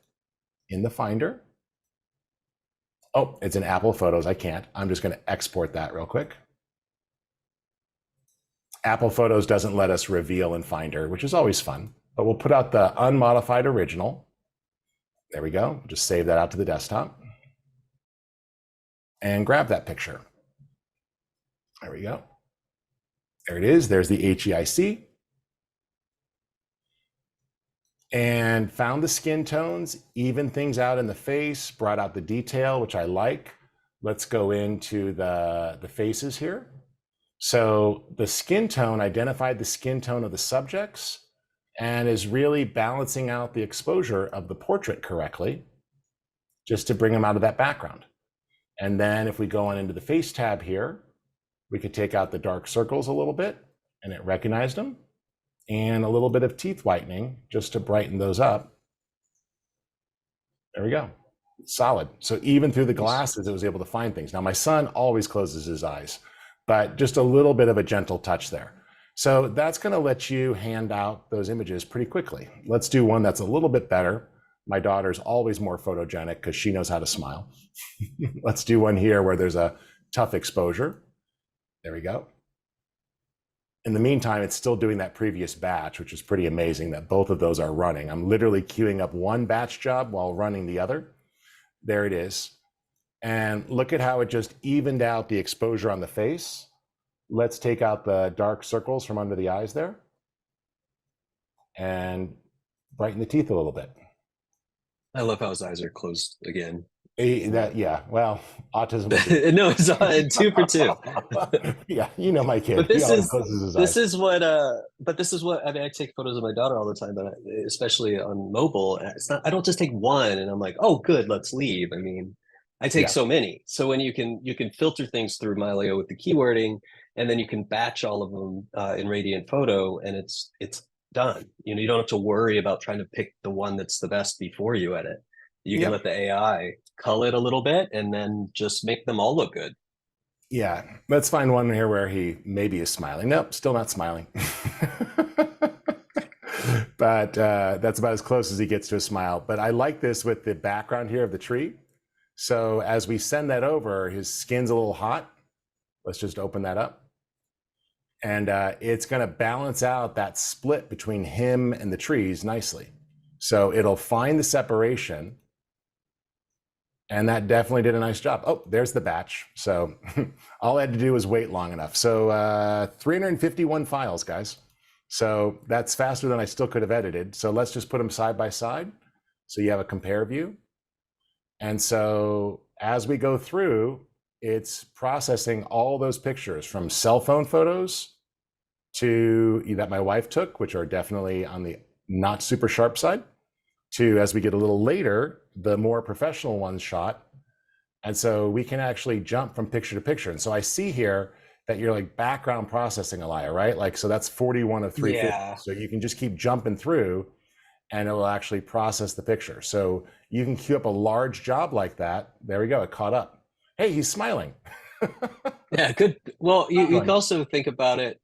in the Finder. Oh, it's in Apple Photos. I can't. I'm just going to export that real quick. Apple Photos doesn't let us reveal in Finder, which is always fun. But we'll put out the unmodified original. There we go. Just save that out to the desktop. And grab that picture. There we go. There it is. There's the HEIC. And found the skin tones, evened things out in the face, brought out the detail, which I like. Let's go into the faces here. So the skin tone identified the skin tone of the subjects and is really balancing out the exposure of the portrait correctly, just to bring them out of that background. And then if we go on into the face tab here, we could take out the dark circles a little bit, and it recognized them, and a little bit of teeth whitening just to brighten those up. There we go. Solid. So even through the glasses, it was able to find things. Now, my son always closes his eyes, but just a little bit of a gentle touch there. So that's going to let you hand out those images pretty quickly. Let's do one that's a little bit better. My daughter's always more photogenic because she knows how to smile. Let's do one here where there's a tough exposure. There we go. In the meantime, it's still doing that previous batch, which is pretty amazing that both of those are running. I'm literally queuing up one batch job while running the other. There it is. And look at how it just evened out the exposure on the face. Let's take out the dark circles from under the eyes there and brighten the teeth a little bit. I love how his eyes are closed again. Yeah, well, autism. No, it's 2 for 2. Yeah, you know my kid. But this is what I mean. I take photos of my daughter all the time, but especially on mobile, it's not. I don't just take one and I'm like, oh, good, let's leave. I mean, I take so many. So when you can filter things through Mylio with the keywording, and then you can batch all of them in Radiant Photo, and it's done. You know, you don't have to worry about trying to pick the one that's the best before you edit. You can let the AI cull it a little bit and then just make them all look good. Yeah, let's find one here where he maybe is smiling. Nope, still not smiling. But that's about as close as he gets to a smile. But I like this with the background here of the tree. So as we send that over, his skin's a little hot. Let's just open that up. And it's going to balance out that split between him and the trees nicely. So it'll find the separation. And that definitely did a nice job. Oh, there's the batch. So all I had to do was wait long enough. So 351 files, guys. So that's faster than I still could have edited. So let's just put them side by side. So you have a compare view. And so as we go through, it's processing all those pictures from cell phone photos to that my wife took, which are definitely on the not super sharp side, to, as we get a little later, the more professional ones shot. And so we can actually jump from picture to picture. And so I see here that you're like background processing, Elia, right? Like, so that's 41 of 350. Yeah. So you can just keep jumping through and it will actually process the picture. So you can queue up a large job like that. There we go, it caught up. Hey, he's smiling. Yeah, good. Well, you can also think about it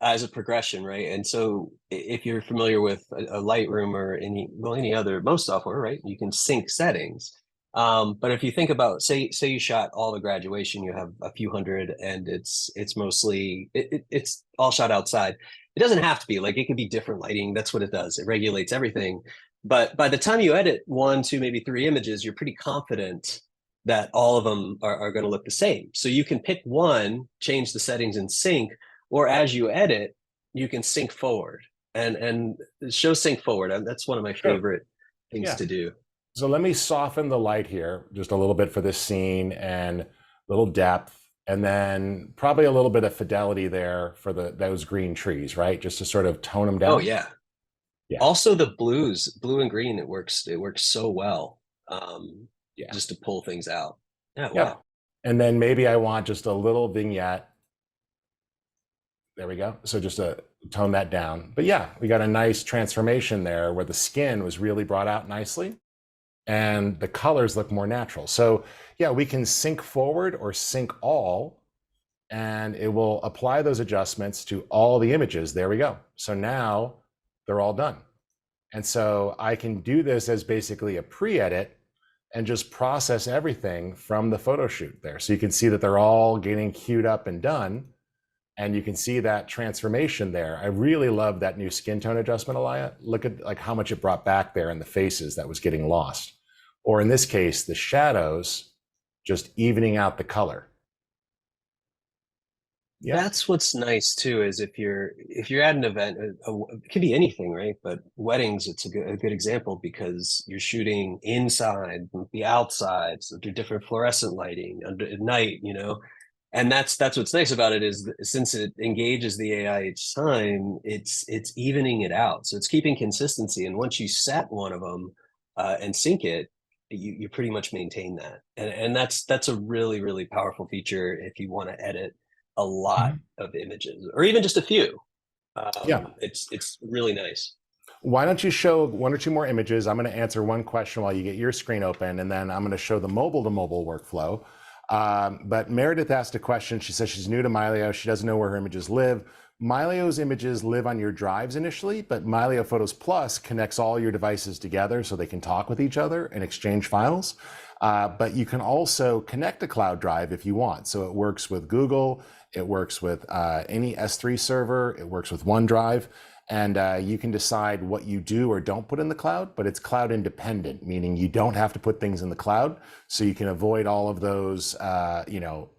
as a progression, right? And so if you're familiar with a Lightroom or any other, most software, right? You can sync settings. But if you think about, say you shot all the graduation, you have a few hundred and it's mostly, it's all shot outside. It doesn't have to be, like, it can be different lighting. That's what it does. It regulates everything. But by the time you edit 1, 2, maybe 3 images, you're pretty confident that all of them are going to look the same. So you can pick one, change the settings and sync, or as you edit, you can sync forward and show sync forward. That's one of my favorite things to do. So let me soften the light here just a little bit for this scene and a little depth, and then probably a little bit of fidelity there for those green trees, right? Just to sort of tone them down. Oh yeah. Also the blues, blue and green, it works so well. Just to pull things out. Yeah, wow. And then maybe I want just a little vignette. There we go. So just to tone that down. But yeah, we got a nice transformation there where the skin was really brought out nicely and the colors look more natural. So yeah, we can sync forward or sync all, and it will apply those adjustments to all the images. There we go. So now they're all done. And so I can do this as basically a pre-edit and just process everything from the photo shoot there. So you can see that they're all getting queued up and done. And you can see that transformation there. I really love that new skin tone adjustment, Elia. Look at like how much it brought back there in the faces that was getting lost. Or in this case, the shadows just evening out the color. Yeah. That's what's nice too, is if you're at an event, it could be anything, right? But weddings, it's a good example because you're shooting inside, the outsides, through different fluorescent lighting at night, you know. And that's what's nice about it, is since it engages the AI each time, it's evening it out. So it's keeping consistency. And once you set one of them and sync it, you pretty much maintain that. And that's a really, really powerful feature if you want to edit a lot of images or even just a few. It's really nice. Why don't you show 1 or 2 more images? I'm going to answer one question while you get your screen open, and then I'm going to show the mobile to mobile workflow. But Meredith asked a question. She says she's new to Mylio. She doesn't know where her images live. Mylio's images live on your drives initially, but Mylio Photos Plus connects all your devices together so they can talk with each other and exchange files. But you can also connect a cloud drive if you want. So it works with Google, it works with any S3 server, it works with OneDrive, and you can decide what you do or don't put in the cloud, but it's cloud independent, meaning you don't have to put things in the cloud. So you can avoid all of those,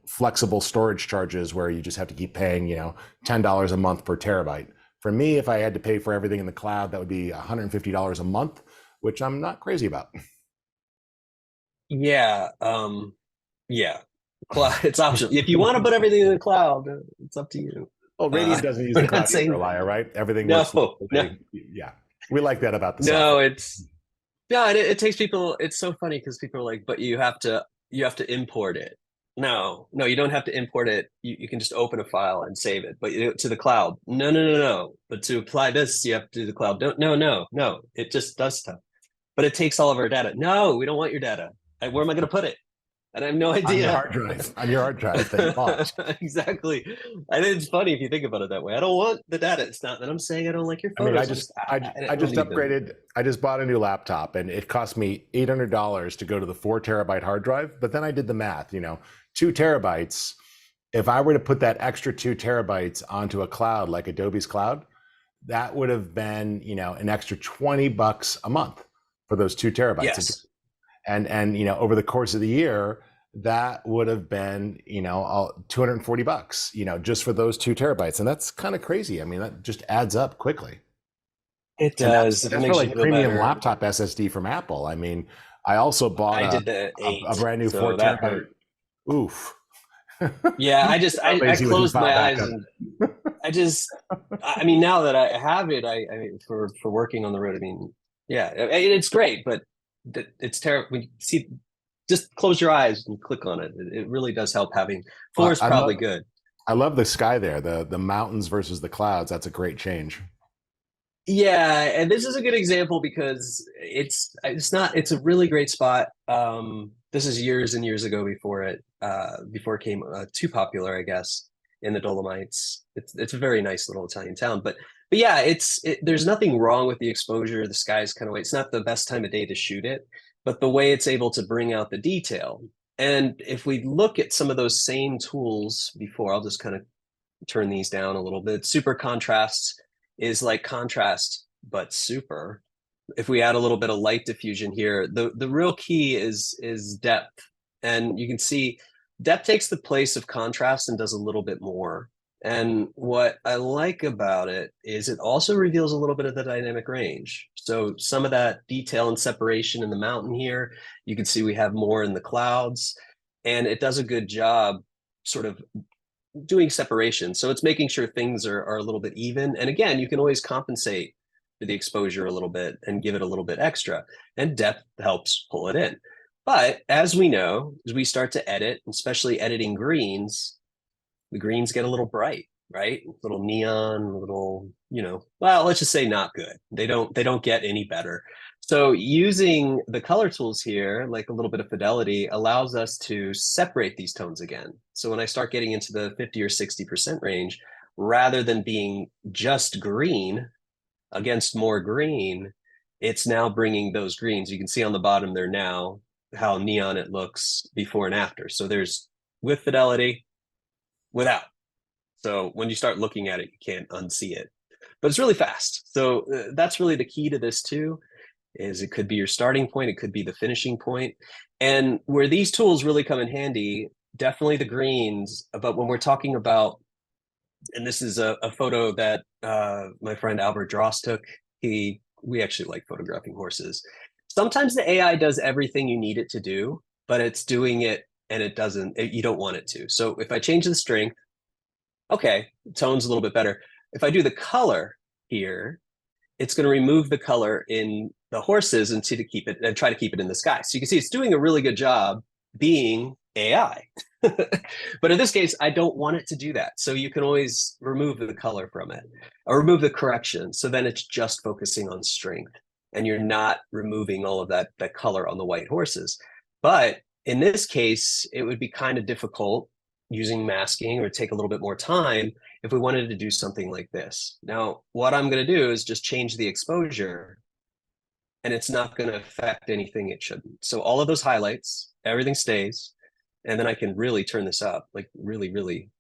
flexible storage charges where you just have to keep paying, $10 a month per terabyte. For me, if I had to pay for everything in the cloud, that would be $150 a month, which I'm not crazy about. Yeah. Yeah. It's optional. If you want to put everything in the cloud, it's up to you. Well, Radiant doesn't use we're the not cloud saying- either, Elia, right? Everything No, works locally. Yeah. We like that about the No, software. it takes people. It's so funny because people are like, but you have to import it. No, you don't have to import it. You can just open a file and save it, but to the cloud. No. But to apply this, you have to do the cloud. No. It just does stuff. But it takes all of our data. No, we don't want your data. Where am I going to put it? And I have no idea. On your hard drive. On your hard drive that you bought. Exactly. I think it's funny if you think about it that way. I don't want the data. It's not that I'm saying I don't like your photos. I just upgraded. I just bought a new laptop, and it cost me $800 to go to the 4 terabyte hard drive. But then I did the math. 2 terabytes. If I were to put that extra 2 terabytes onto a cloud like Adobe's cloud, that would have been an extra $20 a month for those 2 terabytes. Yes. And over the course of the year, that would have been $240, just for those 2 terabytes, and that's kind of crazy. I mean, that just adds up quickly. It does. That's for like premium laptop SSD from Apple. I mean, I also bought a brand new 4 terabyte. Oof. Yeah, I closed my eyes and I mean, now that I have it, I for working on the road, I mean, yeah, it's great, but it's terrible. When you see, just close your eyes and click on it. It really does help having 4 is probably good. I love the sky there, the mountains versus the clouds. That's a great change. Yeah, and this is a good example because it's a really great spot. This is years and years ago before it became too popular, I guess, in the Dolomites. It's a very nice little Italian town, but yeah, there's nothing wrong with the exposure. The sky is kind of white. It's not the best time of day to shoot it, but the way it's able to bring out the detail. And if we look at some of those same tools before, I'll just kind of turn these down a little bit. Super contrast is like contrast, but super. If we add a little bit of light diffusion here, the real key is depth. And you can see depth takes the place of contrast and does a little bit more. And what I like about it is it also reveals a little bit of the dynamic range. So some of that detail and separation in the mountain here, you can see we have more in the clouds, and it does a good job sort of doing separation. So it's making sure things are a little bit even. And again, you can always compensate for the exposure a little bit and give it a little bit extra, and depth helps pull it in. But as we know, as we start to edit, especially editing greens, the greens get a little bright, right? A little neon, a little, well, let's just say not good. They don't get any better. So using the color tools here, like a little bit of fidelity, allows us to separate these tones again. So when I start getting into the 50 or 60% range, rather than being just green against more green, it's now bringing those greens. You can see on the bottom there now how neon it looks before and after. So there's with fidelity, without. So when you start looking at it, you can't unsee it, but it's really fast. So that's really the key to this too, is it could be your starting point, it could be the finishing point. And where these tools really come in handy, definitely the greens. But when we're talking about, and this is a photo that my friend Albert Dross took, we actually like photographing horses. Sometimes the AI does everything you need it to do, but it's doing it and you don't want it to. So if I change the strength, okay, tone's a little bit better. If I do the color here, it's going to remove the color in the horses and try to keep it in the sky. So you can see it's doing a really good job being AI. But in this case, I don't want it to do that. So you can always remove the color from it or remove the correction. So then it's just focusing on strength and you're not removing all of that color on the white horses. But in this case, it would be kind of difficult using masking or take a little bit more time if we wanted to do something like this. Now, what I'm going to do is just change the exposure and it's not going to affect anything it shouldn't. So all of those highlights, everything stays. And then I can really turn this up, like really, really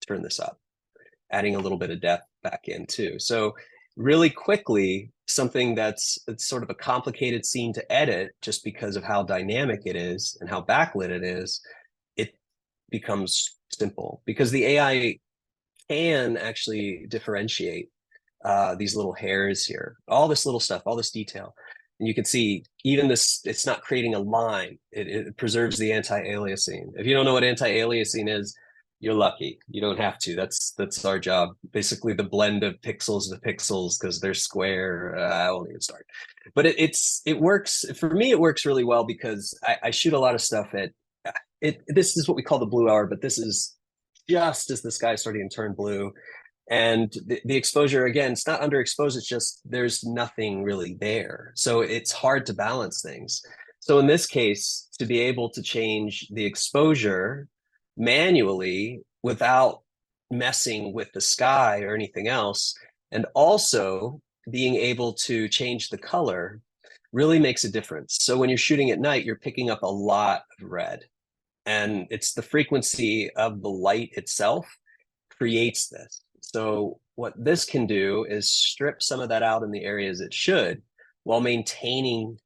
turn this up, adding a little bit of depth back in too. So really quickly, something it's sort of a complicated scene to edit just because of how dynamic it is and how backlit it is, it becomes simple because the AI can actually differentiate these little hairs here, all this little stuff, all this detail. And you can see even this, it's not creating a line. It preserves the anti-aliasing. If you don't know what anti-aliasing is, you're lucky. You don't have to. That's our job. Basically, the blend of pixels to pixels because they're square. I won't even start. But it works for me. It works really well because I shoot a lot of stuff at it. This is what we call the blue hour, but this is just as the sky starting to turn blue. And the exposure, again, it's not underexposed, it's just there's nothing really there. So it's hard to balance things. So in this case, to be able to change the exposure manually without messing with the sky or anything else, and also being able to change the color really makes a difference. So when you're shooting at night, you're picking up a lot of red. And it's the frequency of the light itself creates this. So what this can do is strip some of that out in the areas it should while maintaining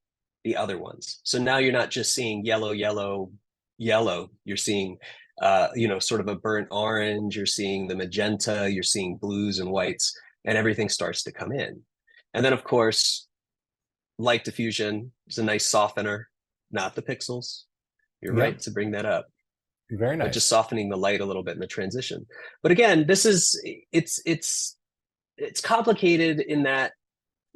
the other ones. So now you're not just seeing yellow, yellow, yellow. You're seeing, sort of a burnt orange. You're seeing the magenta. You're seeing blues and whites, and everything starts to come in. And then, of course, light diffusion is a nice softener, not the pixels. You're right to bring that up. Very nice. But just softening the light a little bit in the transition. But again, this is it's complicated in that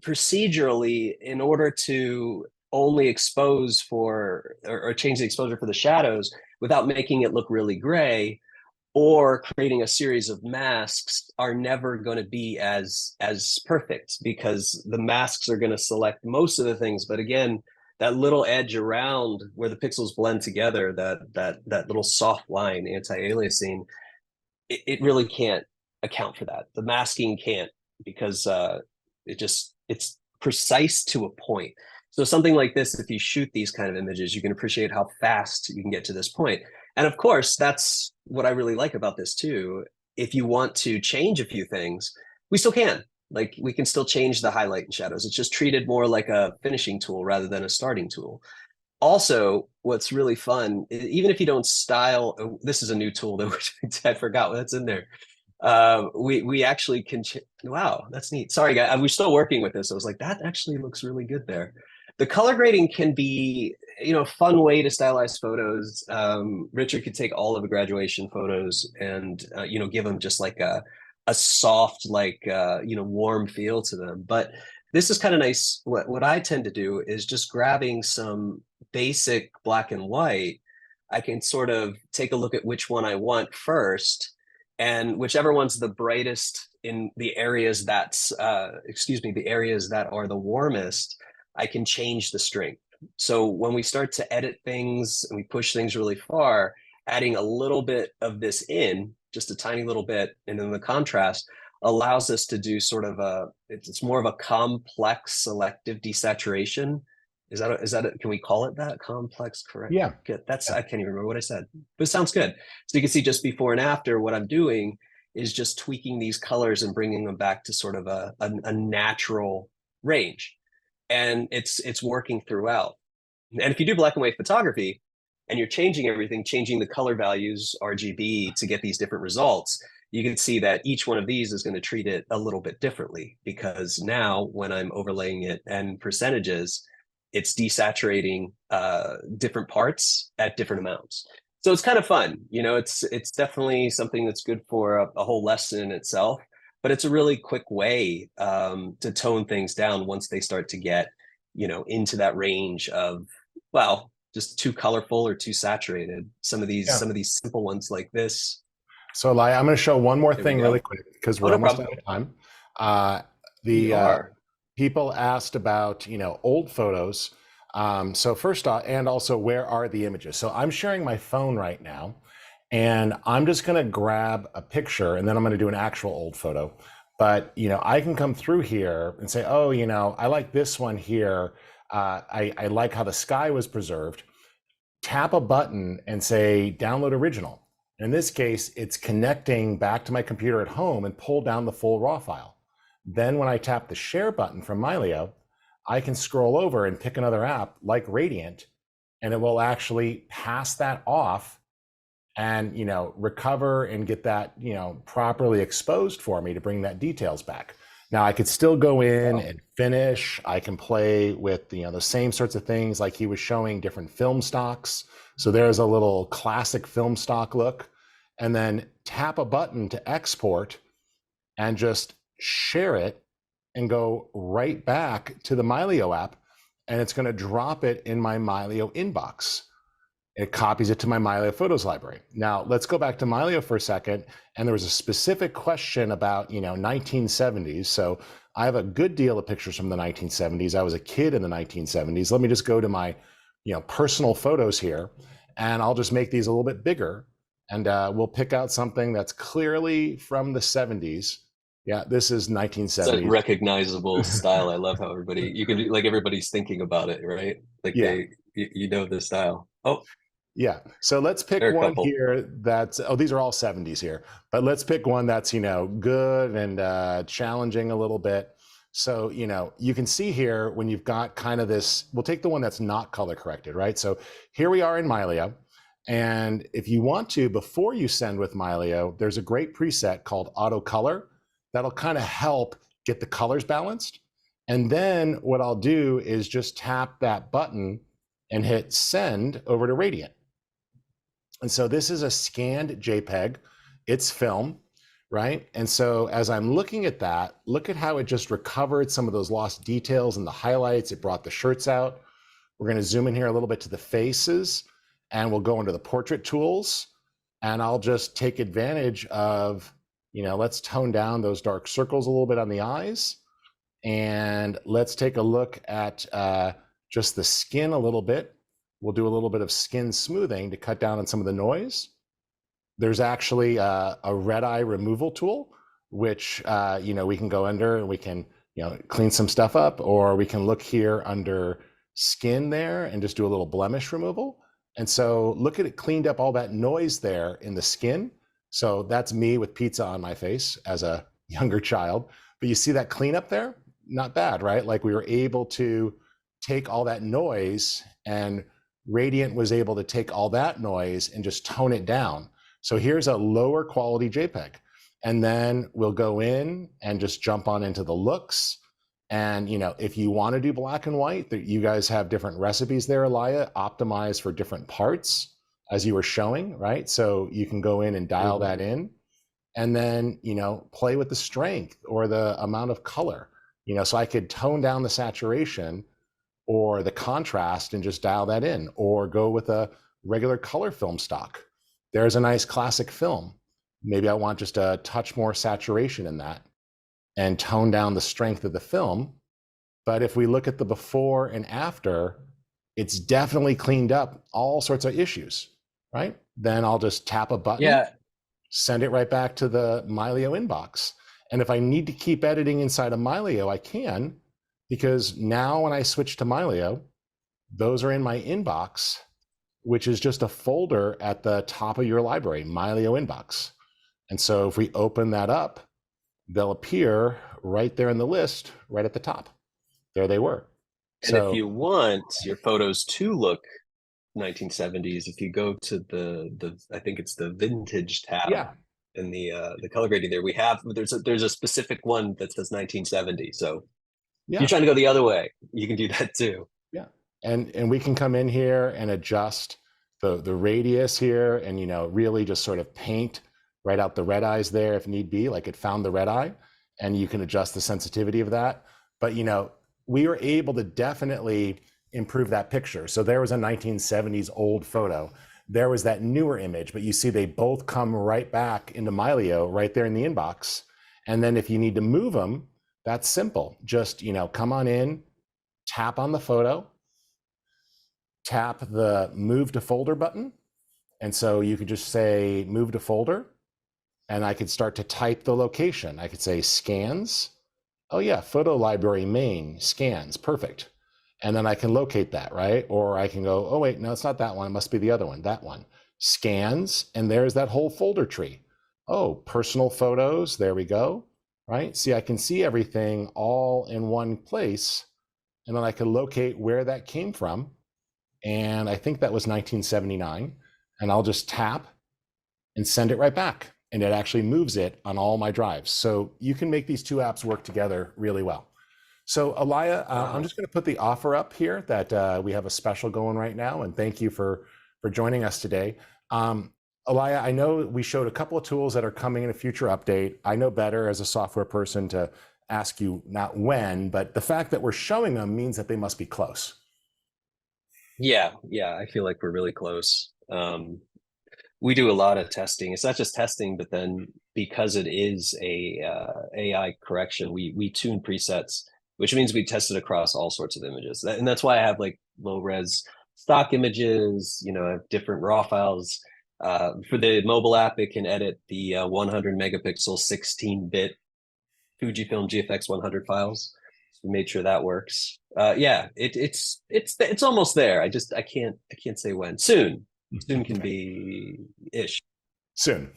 procedurally, in order to only expose for or change the exposure for the shadows without making it look really gray or creating a series of masks are never going to be as perfect because the masks are going to select most of the things. But again, that little edge around where the pixels blend together, that little soft line, anti-aliasing, it really can't account for that. The masking can't because it's precise to a point. So something like this, if you shoot these kind of images, you can appreciate how fast you can get to this point. And of course, that's what I really like about this too. If you want to change a few things, we still can. Like we can still change the highlight and shadows. It's just treated more like a finishing tool rather than a starting tool. Also, what's really fun, even if you don't style, this is a new tool that I forgot that's in there. We actually can, wow, that's neat. Sorry, guys, we're still working with this. I was like, that actually looks really good there. The color grading can be, a fun way to stylize photos. Richard could take all of the graduation photos and, give them just like a soft, like, warm feel to them. But this is kind of nice. What I tend to do is just grabbing some basic black and white. I can sort of take a look at which one I want first, and whichever one's the brightest in the areas the areas that are the warmest, I can change the strength. So when we start to edit things and we push things really far, adding a little bit of this in, just a tiny little bit, and then the contrast allows us to do sort of it's more of a complex selective desaturation. Is that can we call it that? Complex, correct? Yeah. Good. I can't even remember what I said, but it sounds good. So you can see just before and after, what I'm doing is just tweaking these colors and bringing them back to sort of a natural range. And it's working throughout. And if you do black and white photography and you're changing everything, changing the color values, RGB, to get these different results, you can see that each one of these is going to treat it a little bit differently, because now when I'm overlaying it and percentages, it's desaturating different parts at different amounts. So it's kind of fun. It's definitely something that's good for a whole lesson in itself, but it's a really quick way to tone things down once they start to get, into that range of, well, just too colorful or too saturated. Some of these simple ones like this. So Elia, I'm going to show one more thing really quick because we're almost out of time. People asked about, old photos. So first off, and also where are the images? So I'm sharing my phone right now, and I'm just going to grab a picture, and then I'm going to do an actual old photo. But, I can come through here and say, oh, I like this one here. I like how the sky was preserved. Tap a button and say download original. In this case, it's connecting back to my computer at home and pull down the full raw file. Then when I tap the share button from Mylio, I can scroll over and pick another app like Radiant, and it will actually pass that off and, you know, recover and get that, you know, properly exposed for me to bring that details back. Now I could still go in and finish. I can play with, you know, the same sorts of things, like he was showing different film stocks. So there's a little classic film stock look, and then tap a button to export and just share it and go right back to the Mylio app, and it's going to drop it in my Mylio inbox. It copies it to my Mylio Photos library. Now let's go back to Mylio for a second. And there was a specific question about, you know, 1970s. So I have a good deal of pictures from the 1970s. I was a kid in the 1970s. Let me just go to my, you know, personal photos here, and I'll just make these a little bit bigger, and we'll pick out something that's clearly from the 70s. Yeah, this is 1970s. It's a recognizable style. I love how everybody, you can do, like, everybody's thinking about it, right? Like, yeah, you know the style. Oh, yeah. So let's pick one here that's, oh, these are all 70s here, but let's pick one that's, you know, good and challenging a little bit. So, you know, you can see here when you've got kind of this, we'll take the one that's not color corrected, right? So here we are in Mylio. And if you want to, before you send with Mylio, there's a great preset called auto color that'll kind of help get the colors balanced. And then what I'll do is just tap that button and hit send over to Radiant. And so this is a scanned JPEG, it's film, right? And so as I'm looking at that, look at how it just recovered some of those lost details and the highlights. It brought the shirts out. We're going to zoom in here a little bit to the faces, and we'll go into the portrait tools, and I'll just take advantage of, you know, let's tone down those dark circles a little bit on the eyes. And let's take a look at just the skin a little bit. We'll do a little bit of skin smoothing to cut down on some of the noise. There's actually a red eye removal tool, which, you know, we can go under and we can, you know, clean some stuff up, or we can look here under skin there and just do a little blemish removal. And so look at it, cleaned up all that noise there in the skin. So that's me with pizza on my face as a younger child. But you see that cleanup there? Not bad, right? Like we were able to take all that noise, and Radiant was able to take all that noise and just tone it down. So here's a lower quality JPEG. And then we'll go in and just jump on into the looks. And, you know, if you want to do black and white, you guys have different recipes there, Elia, optimized for different parts, as you were showing, right? So you can go in and dial that in, and then, you know, play with the strength or the amount of color, you know, so I could tone down the saturation or the contrast and just dial that in, or go with a regular color film stock. There's a nice classic film. Maybe I want just a touch more saturation in that and tone down the strength of the film. But if we look at the before and after, it's definitely cleaned up all sorts of issues, right? Then I'll just tap a button, send it right back to the Mylio inbox. And if I need to keep editing inside of Mylio, I can, because now when I switch to Mylio, those are in my inbox, which is just a folder at the top of your library, Mylio inbox. And so if we open that up, they'll appear right there in the list, right at the top. There they were. And so, if you want your photos to look 1970s, if you go to the I think it's the vintage tab in the color grading there, we have, there's a specific one that says 1970. So if you're trying to go the other way, you can do that too. Yeah. And we can come in here and adjust the radius here, and, you know, really just sort of paint right out the red eyes there if need be, like it found the red eye, and you can adjust the sensitivity of that. But, you know, we were able to definitely improve that picture. So there was a 1970s old photo. There was that newer image, but you see they both come right back into Mylio right there in the inbox. And then if you need to move them, that's simple. Just, you know, come on in, tap on the photo, tap the move to folder button. And so you could just say move to folder, and I could start to type the location. I could say scans. Oh yeah, photo library main, scans, perfect. and then I can locate that, right? Or I can go, oh wait, no, it's not that one. It must be the other one, that one. Scans, and there's that whole folder tree. Oh, personal photos, there we go, right? See, I can see everything all in one place, and then I can locate where that came from. And I think that was 1979. And I'll just tap and send it right back. And it actually moves it on all my drives. So you can make these two apps work together really well. So Elia, I'm just going to put the offer up here that we have a special going right now. And thank you for joining us today. Elia, I know we showed a couple of tools that are coming in a future update. I know better as a software person to ask you not when, but the fact that we're showing them means that they must be close. Yeah, I feel like we're really close. We do a lot of testing. It's not just testing, but then because it is a AI correction, we tune presets, which means we test it across all sorts of images. And that's why I have like low res stock images, I have different raw files. For the mobile app, it can edit the 100 megapixel 16-bit Fujifilm GFX 100 files. So we made sure that works. Yeah, it's almost there. I can't say when. Soon can be ish. Soon.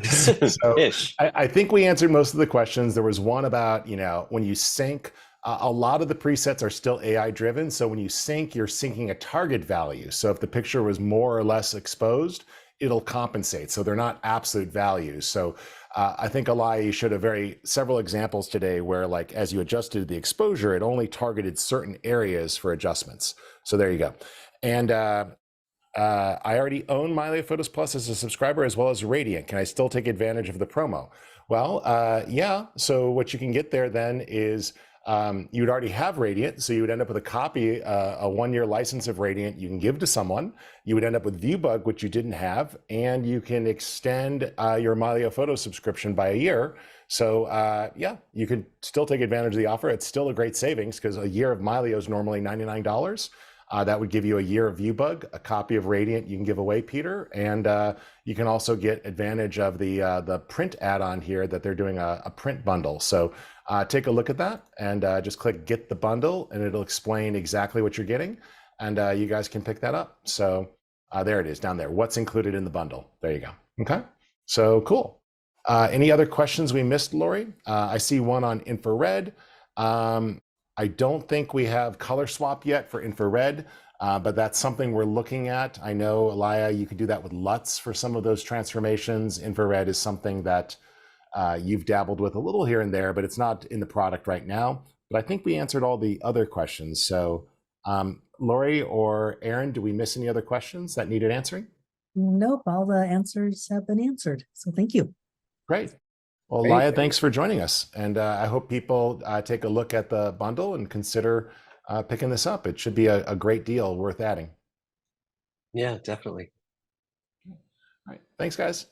So ish. I think we answered most of the questions. There was one about, when you sync, a lot of the presets are still AI driven. So when you sync, you're syncing a target value. So if the picture was more or less exposed, it'll compensate. So they're not absolute values. So I think Elia, you showed several examples today where, like, as you adjusted the exposure, it only targeted certain areas for adjustments. So there you go. And I already own Mylio Photos Plus as a subscriber as well as Radiant. Can I still take advantage of the promo? Well, yeah. So what you can get there then is you would already have Radiant, so you would end up with a copy, a 1-year license of Radiant you can give to someone. You would end up with ViewBug, which you didn't have, and you can extend your Mylio Photos subscription by a year. So yeah, you can still take advantage of the offer. It's still a great savings because a year of Mylio is normally $99. That would give you a year of ViewBug, a copy of Radiant you can give away, Peter, and you can also get advantage of the print add-on here that they're doing a print bundle. So take a look at that and just click Get the Bundle, and it'll explain exactly what you're getting, and you guys can pick that up. So there it is down there. What's included in the bundle? There you go. Okay, so cool. Any other questions we missed, Lori? I see one on infrared. I don't think we have color swap yet for infrared, but that's something we're looking at. I know, Elia, you could do that with LUTs for some of those transformations. Infrared is something that you've dabbled with a little here and there, but it's not in the product right now. But I think we answered all the other questions. So Lori or Aaron, do we miss any other questions that needed answering? Nope, all the answers have been answered. So thank you. Great. Well, Elia, thanks for joining us. And I hope people take a look at the bundle and consider picking this up. It should be a great deal worth adding. Yeah, definitely. All right. Thanks, guys.